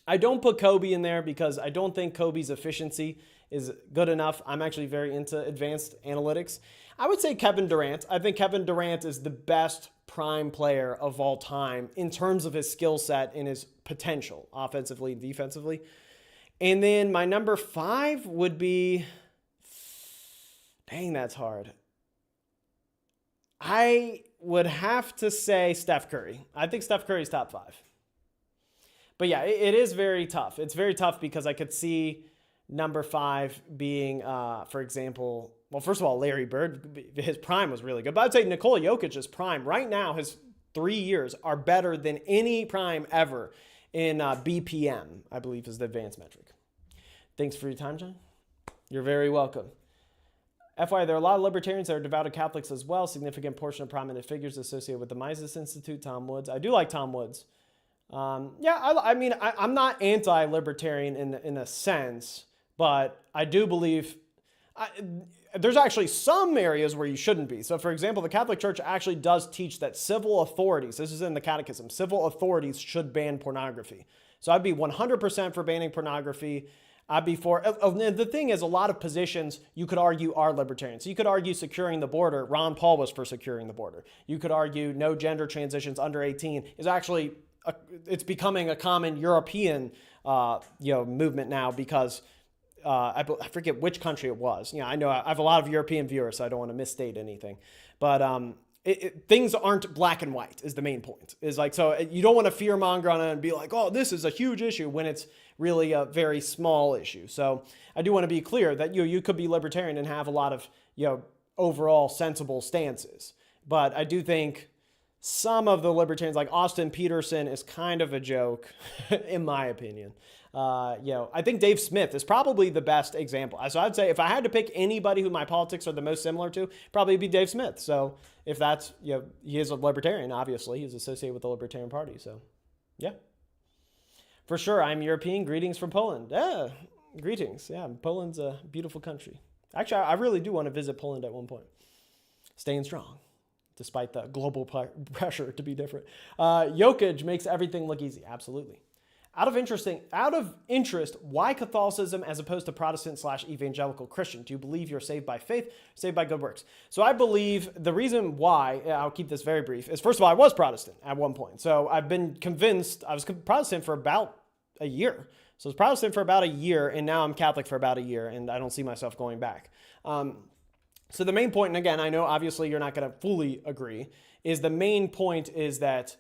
A: I don't put Kobe in there because I don't think Kobe's efficiency is good enough. I'm actually very into advanced analytics. I would say Kevin Durant. I think Kevin Durant is the best prime player of all time in terms of his skill set and his potential, offensively and defensively. And then my number 5 would be, dang, that's hard. I would have to say Steph Curry. I think Steph Curry's top 5. But yeah, it is very tough. It's very tough because I could see number 5 being, for example, well, first of all, Larry Bird, his prime was really good. But I'd say Nikola Jokic's prime right now, his 3 years are better than any prime ever in BPM, I believe is the advanced metric. Thanks for your time, John. You're very welcome. FYI, there are a lot of libertarians that are devout Catholics as well. Significant portion of prominent figures associated with the Mises Institute, Tom Woods. I do like Tom Woods. I mean, I'm not anti-libertarian in a sense, but I do believe there's actually some areas where you shouldn't be. So for example, the Catholic Church actually does teach that civil authorities, this is in the Catechism, civil authorities should ban pornography. So I'd be 100% for banning pornography. I'd be for, the thing is, a lot of positions you could argue are libertarian. So you could argue securing the border. Ron Paul was for securing the border. You could argue no gender transitions under 18 is actually, it's becoming a common European, movement now because I forget which country it was. I know I have a lot of European viewers, so I don't want to misstate anything. But things aren't black and white is the main point. Is like, so you don't want to fearmonger on it and be like, oh, this is a huge issue when it's really a very small issue. So I do want to be clear that you could be libertarian and have a lot of overall sensible stances. But I do think some of the libertarians, like Austin Peterson, is kind of a joke, in my opinion. I think Dave Smith is probably the best example. So I'd say if I had to pick anybody who my politics are the most similar to, probably be Dave Smith. So if that's, he is a libertarian, obviously. He's associated with the Libertarian Party. So, yeah. For sure, I'm European. Greetings from Poland. Yeah, greetings. Yeah, Poland's a beautiful country. Actually, I really do want to visit Poland at one point. Staying strong, despite the global pressure to be different. Jokic makes everything look easy. Absolutely. Out of interest, why Catholicism as opposed to Protestant/evangelical Christian? Do you believe you're saved by faith, saved by good works? So I believe the reason why, I'll keep this very brief, is first of all, I was Protestant at one point. So I've been convinced, I was Protestant for about a year. So I was Protestant for about a year, and now I'm Catholic for about a year, and I don't see myself going back. So the main point, and again, I know obviously you're not going to fully agree, is the main point is that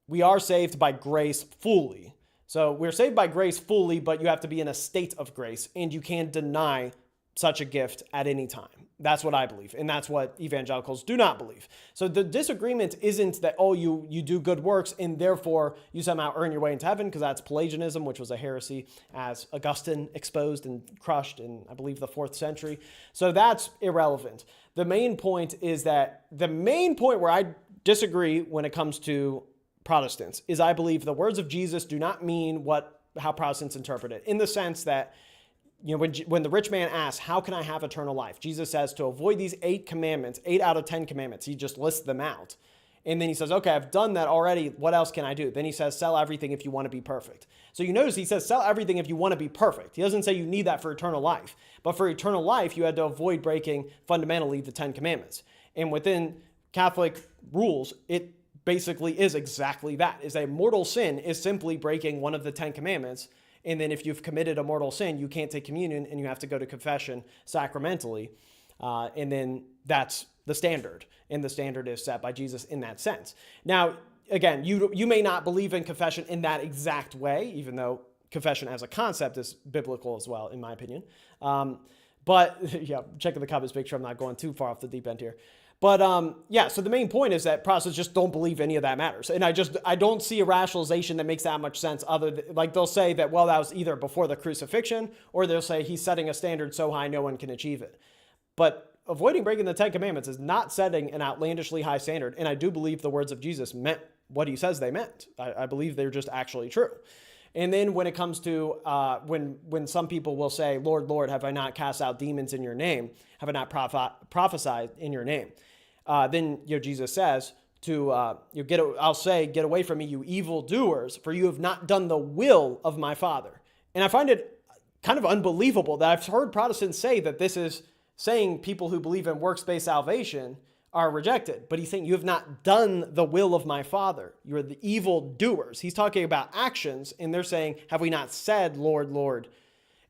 A: we are saved by grace fully. So we're saved by grace fully, but you have to be in a state of grace, and you can't deny such a gift at any time. That's what I believe, and that's what evangelicals do not believe. So the disagreement isn't that, oh, you do good works, and therefore you somehow earn your way into heaven, because that's Pelagianism, which was a heresy, as Augustine exposed and crushed in, I believe, the 4th century. So that's irrelevant. The main point is that the main point where I disagree when it comes to Protestants is I believe the words of Jesus do not mean how Protestants interpret it, in the sense that when the rich man asks, how can I have eternal life? Jesus says to avoid these 8 commandments, 8 out of 10 commandments. He just lists them out. And then he says, okay, I've done that already. What else can I do? Then he says, sell everything if you want to be perfect. So you notice he says, sell everything if you want to be perfect. He doesn't say you need that for eternal life. But for eternal life, you had to avoid breaking fundamentally the 10 commandments. And within Catholic rules, it basically is exactly that. Is a mortal sin is simply breaking one of the 10 commandments. And then if you've committed a mortal sin, you can't take communion and you have to go to confession sacramentally. And then that's the standard. And the standard is set by Jesus in that sense. Now, again, you may not believe in confession in that exact way, even though confession as a concept is biblical as well, in my opinion. But yeah, checking the comments, make sure I'm not going too far off the deep end here. But so the main point is that Protestants just don't believe any of that matters. And I don't see a rationalization that makes that much sense other than, like, they'll say that, well, that was either before the crucifixion, or they'll say he's setting a standard so high no one can achieve it. But avoiding breaking the 10 commandments is not setting an outlandishly high standard. And I do believe the words of Jesus meant what he says they meant. I believe they're just actually true. And then when it comes to when some people will say, Lord, Lord, have I not cast out demons in your name? Have I not prophesied in your name? Then Jesus says I'll say, get away from me, you evildoers, for you have not done the will of my Father. And I find it kind of unbelievable that I've heard Protestants say that this is saying people who believe in works-based salvation are rejected. But he's saying you have not done the will of my Father. You're the evildoers. He's talking about actions, and they're saying, have we not said, Lord, Lord?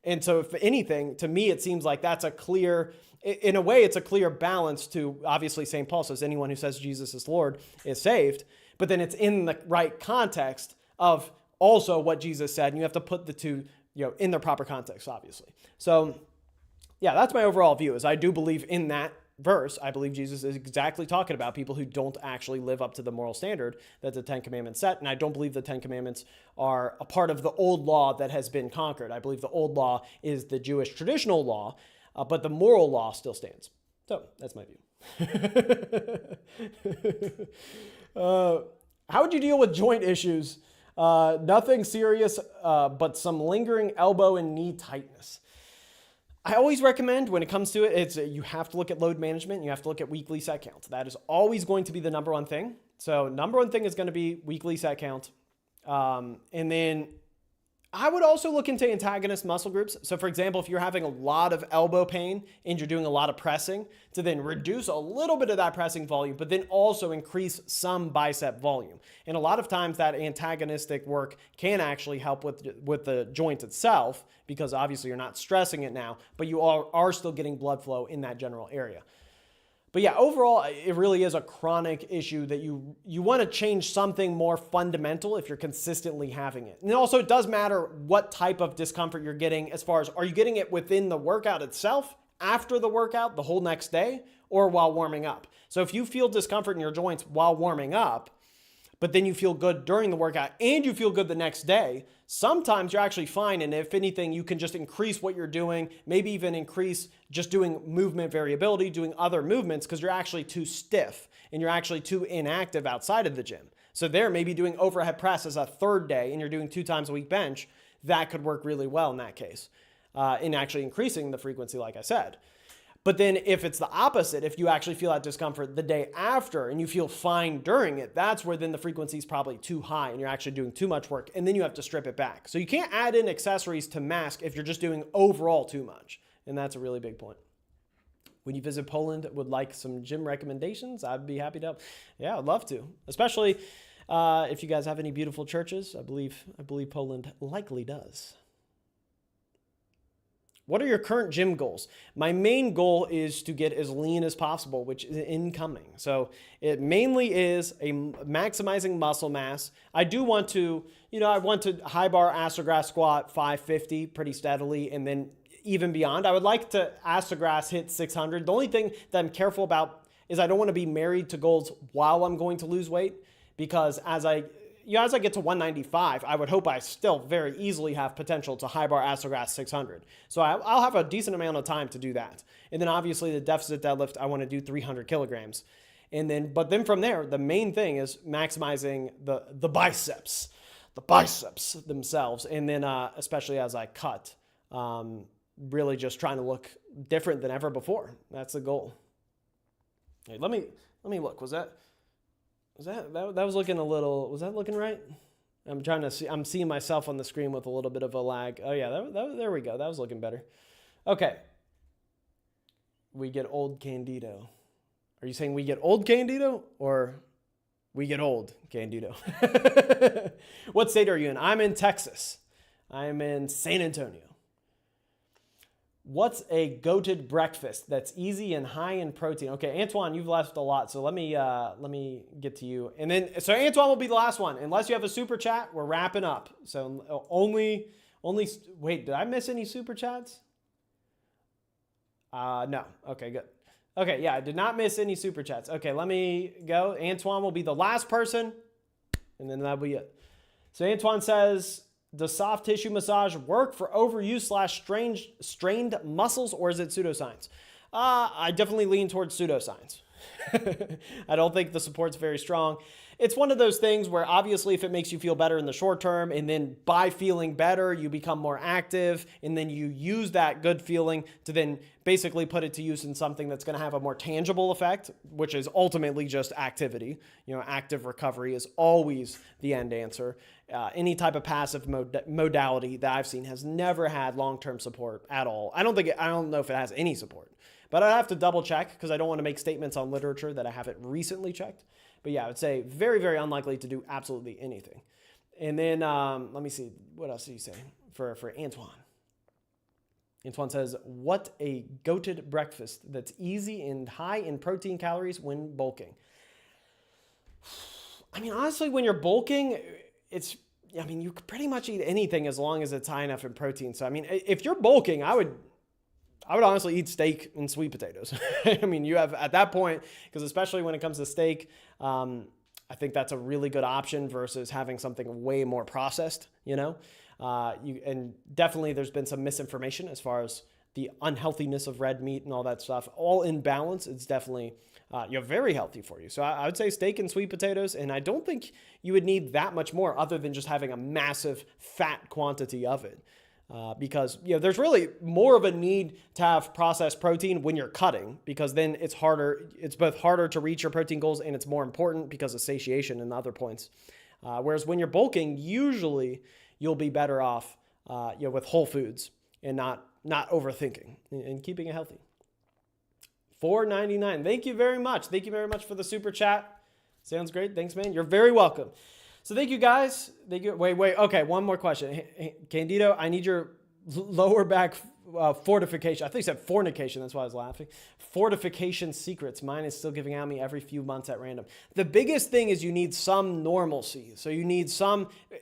A: And so if anything, to me, it seems like that's a clear, in a way, it's a clear balance to, obviously, St. Paul says anyone who says Jesus is Lord is saved, but then it's in the right context of also what Jesus said, and you have to put the two, in their proper context, obviously. So, yeah, that's my overall view, is I do believe in that verse. I believe Jesus is exactly talking about people who don't actually live up to the moral standard that the 10 Commandments set. And I don't believe the 10 Commandments are a part of the old law that has been conquered. I believe the old law is the Jewish traditional law, but the moral law still stands. So that's my view. How would you deal with joint issues Nothing serious, but some lingering elbow and knee tightness. I always recommend when it comes to it, you have to look at load management. You have to look at weekly set counts. That is always going to be the number one thing. So number one thing is going to be weekly set count. And then I would also look into antagonist muscle groups. So for example, if you're having a lot of elbow pain and you're doing a lot of pressing, to then reduce a little bit of that pressing volume, but then also increase some bicep volume. And a lot of times that antagonistic work can actually help with the joint itself, because obviously you're not stressing it now, but you are still getting blood flow in that general area. But yeah, overall, it really is a chronic issue that you want to change something more fundamental if you're consistently having it. And also, it does matter what type of discomfort you're getting, as far as, are you getting it within the workout itself, after the workout, the whole next day, or while warming up? So if you feel discomfort in your joints while warming up, but then you feel good during the workout and you feel good the next day, sometimes you're actually fine. And if anything, you can just increase what you're doing, maybe even increase just doing movement variability, doing other movements, because you're actually too stiff and you're actually too inactive outside of the gym. So there, maybe doing overhead press as a third day and you're doing 2 times a week bench, that could work really well in that case, in actually increasing the frequency, like I said. But then if it's the opposite, if you actually feel that discomfort the day after and you feel fine during it, that's where then the frequency is probably too high and you're actually doing too much work, and then you have to strip it back. So you can't add in accessories to mask if you're just doing overall too much. And that's a really big point. When you visit Poland, would like some gym recommendations? I'd be happy to help. Yeah, I'd love to, especially if you guys have any beautiful churches. I believe Poland likely does. What are your current gym goals? My main goal is to get as lean as possible, which is incoming. So it mainly is maximizing muscle mass. I do want to, I want to high bar astrograph squat 550 pretty steadily, and then even beyond. I would like to astrograph hit 600. The only thing that I'm careful about is I don't want to be married to goals while I'm going to lose weight, because as I get to 195, I would hope I still very easily have potential to high bar astrograph 600. So I'll have a decent amount of time to do that. And then obviously the deficit deadlift, I want to do 300 kilograms. But then from there, the main thing is maximizing the biceps themselves. And then especially as I cut, really just trying to look different than ever before. That's the goal. Hey, let me look. Was that was looking a little, was that looking right? I'm trying to see, I'm seeing myself on the screen with a little bit of a lag. Oh yeah, there we go. That was looking better. Okay. We get old Candito. Are you saying we get old Candito or we get old Candito? What state are you in? I'm in Texas. I'm in San Antonio. What's a goated breakfast that's easy and high in protein? Okay, Antoine, you've left a lot, so let me get to you. And then, so Antoine will be the last one. Unless you have a super chat, we're wrapping up. So only, wait, did I miss any super chats? No. Okay, good. Okay, yeah, I did not miss any super chats. Okay, let me go. Antoine will be the last person, and then that'll be it. So Antoine says, does soft tissue massage work for overuse / strained muscles, or is it pseudoscience? I definitely lean towards pseudoscience. I don't think the support's very strong. It's one of those things where obviously if it makes you feel better in the short term, and then by feeling better, you become more active, and then you use that good feeling to then basically put it to use in something that's going to have a more tangible effect, which is ultimately just activity. Active recovery is always the end answer. Any type of passive modality that I've seen has never had long-term support at all. I don't know if it has any support, but I have to double check because I don't want to make statements on literature that I haven't recently checked. But yeah, I would say very, very unlikely to do absolutely anything. And then let me see. What else did you say for Antoine? Antoine says, what a goated breakfast that's easy and high in protein calories when bulking. I mean, honestly, when you're bulking, you could pretty much eat anything as long as it's high enough in protein. So, I mean, if you're bulking, I would honestly eat steak and sweet potatoes. I mean, you have at that point, because especially when it comes to steak, I think that's a really good option versus having something way more processed, and definitely there's been some misinformation as far as the unhealthiness of red meat and all that stuff, all in balance, it's definitely very healthy for you. So I would say steak and sweet potatoes, and I don't think you would need that much more other than just having a massive fat quantity of it. Because there's really more of a need to have processed protein when you're cutting, because then it's both harder to reach your protein goals, and it's more important because of satiation and other points. Whereas when you're bulking, usually you'll be better off with whole foods and not overthinking and keeping it healthy. $4.99. Thank you very much. Thank you very much for the super chat. Sounds great. Thanks, man. You're very welcome. So thank you, guys. Thank you. Wait. Okay, one more question. Hey, Candito, I need your lower back fortification. I think you said fornication. That's why I was laughing. Fortification secrets. Mine is still giving out me every few months at random. The biggest thing is you need some normalcy. So you need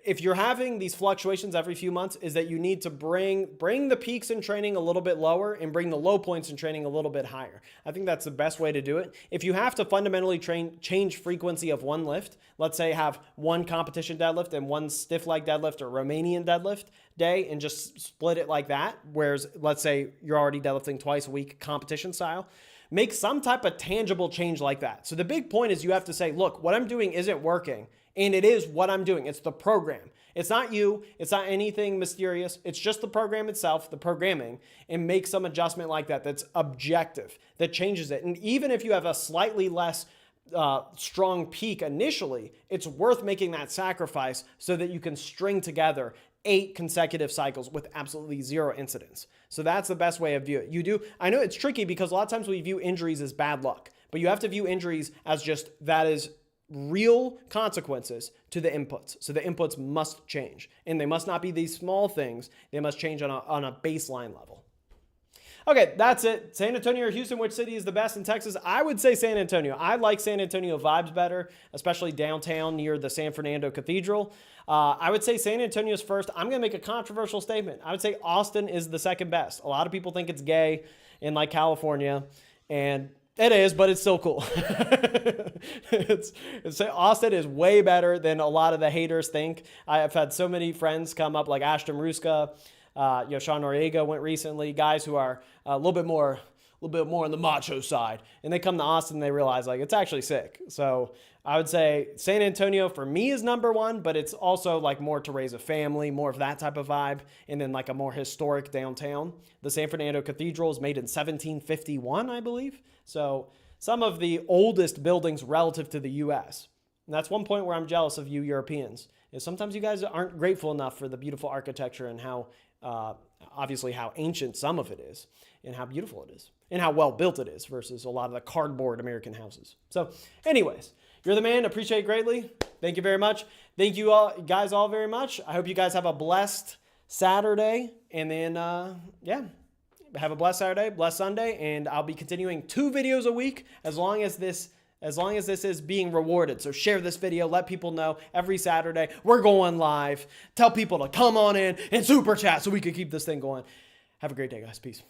A: if you're having these fluctuations every few months, is that you need to bring the peaks in training a little bit lower and bring the low points in training a little bit higher. I think that's the best way to do it. If you have to fundamentally change frequency of one lift, let's say have one competition deadlift and one stiff leg deadlift or Romanian deadlift day and just split it like that, whereas let's say you're already deadlifting twice a week competition style, make some type of tangible change like that. So the big point is you have to say, look, what I'm doing isn't working, and it is what I'm doing. It's the program. It's not you. It's not anything mysterious. It's just the program itself, the programming, and make some adjustment like that that's objective, that changes it. And even if you have a slightly less strong peak initially, it's worth making that sacrifice so that you can string together 8 consecutive cycles with absolutely 0 incidents. So that's the best way of viewing it. I know it's tricky because a lot of times we view injuries as bad luck, but you have to view injuries as just that is real consequences to the inputs. So the inputs must change, and they must not be these small things. They must change on a baseline level. Okay, that's it. San Antonio or Houston, which city is the best in Texas? I would say San Antonio. I like San Antonio vibes better, especially downtown near the San Fernando Cathedral. I would say San Antonio's first. I'm going to make a controversial statement. I would say Austin is the second best. A lot of people think it's gay in like California, and it is, but it's still cool. Austin is way better than a lot of the haters think. I've had so many friends come up, like Ashton Ruska, Sean Noriega went recently, guys who are a little bit more on the macho side, and they come to Austin and they realize like it's actually sick. So I would say San Antonio for me is number one, but it's also like more to raise a family, more of that type of vibe, and then like a more historic downtown. The San Fernando Cathedral is made in 1751, I believe. So some of the oldest buildings relative to the U.S. And that's one point where I'm jealous of you Europeans, is sometimes you guys aren't grateful enough for the beautiful architecture and how obviously how ancient some of it is and how beautiful it is and how well built it is versus a lot of the cardboard American houses. So anyways, you're the man. Appreciate it greatly. Thank you very much. Thank you all guys all very much. I hope you guys have a blessed Saturday, and then have a blessed Saturday, blessed Sunday, and I'll be continuing 2 videos a week as long as this is being rewarded. So share this video, let people know every Saturday we're going live. Tell people to come on in and super chat so we can keep this thing going. Have a great day, guys. Peace.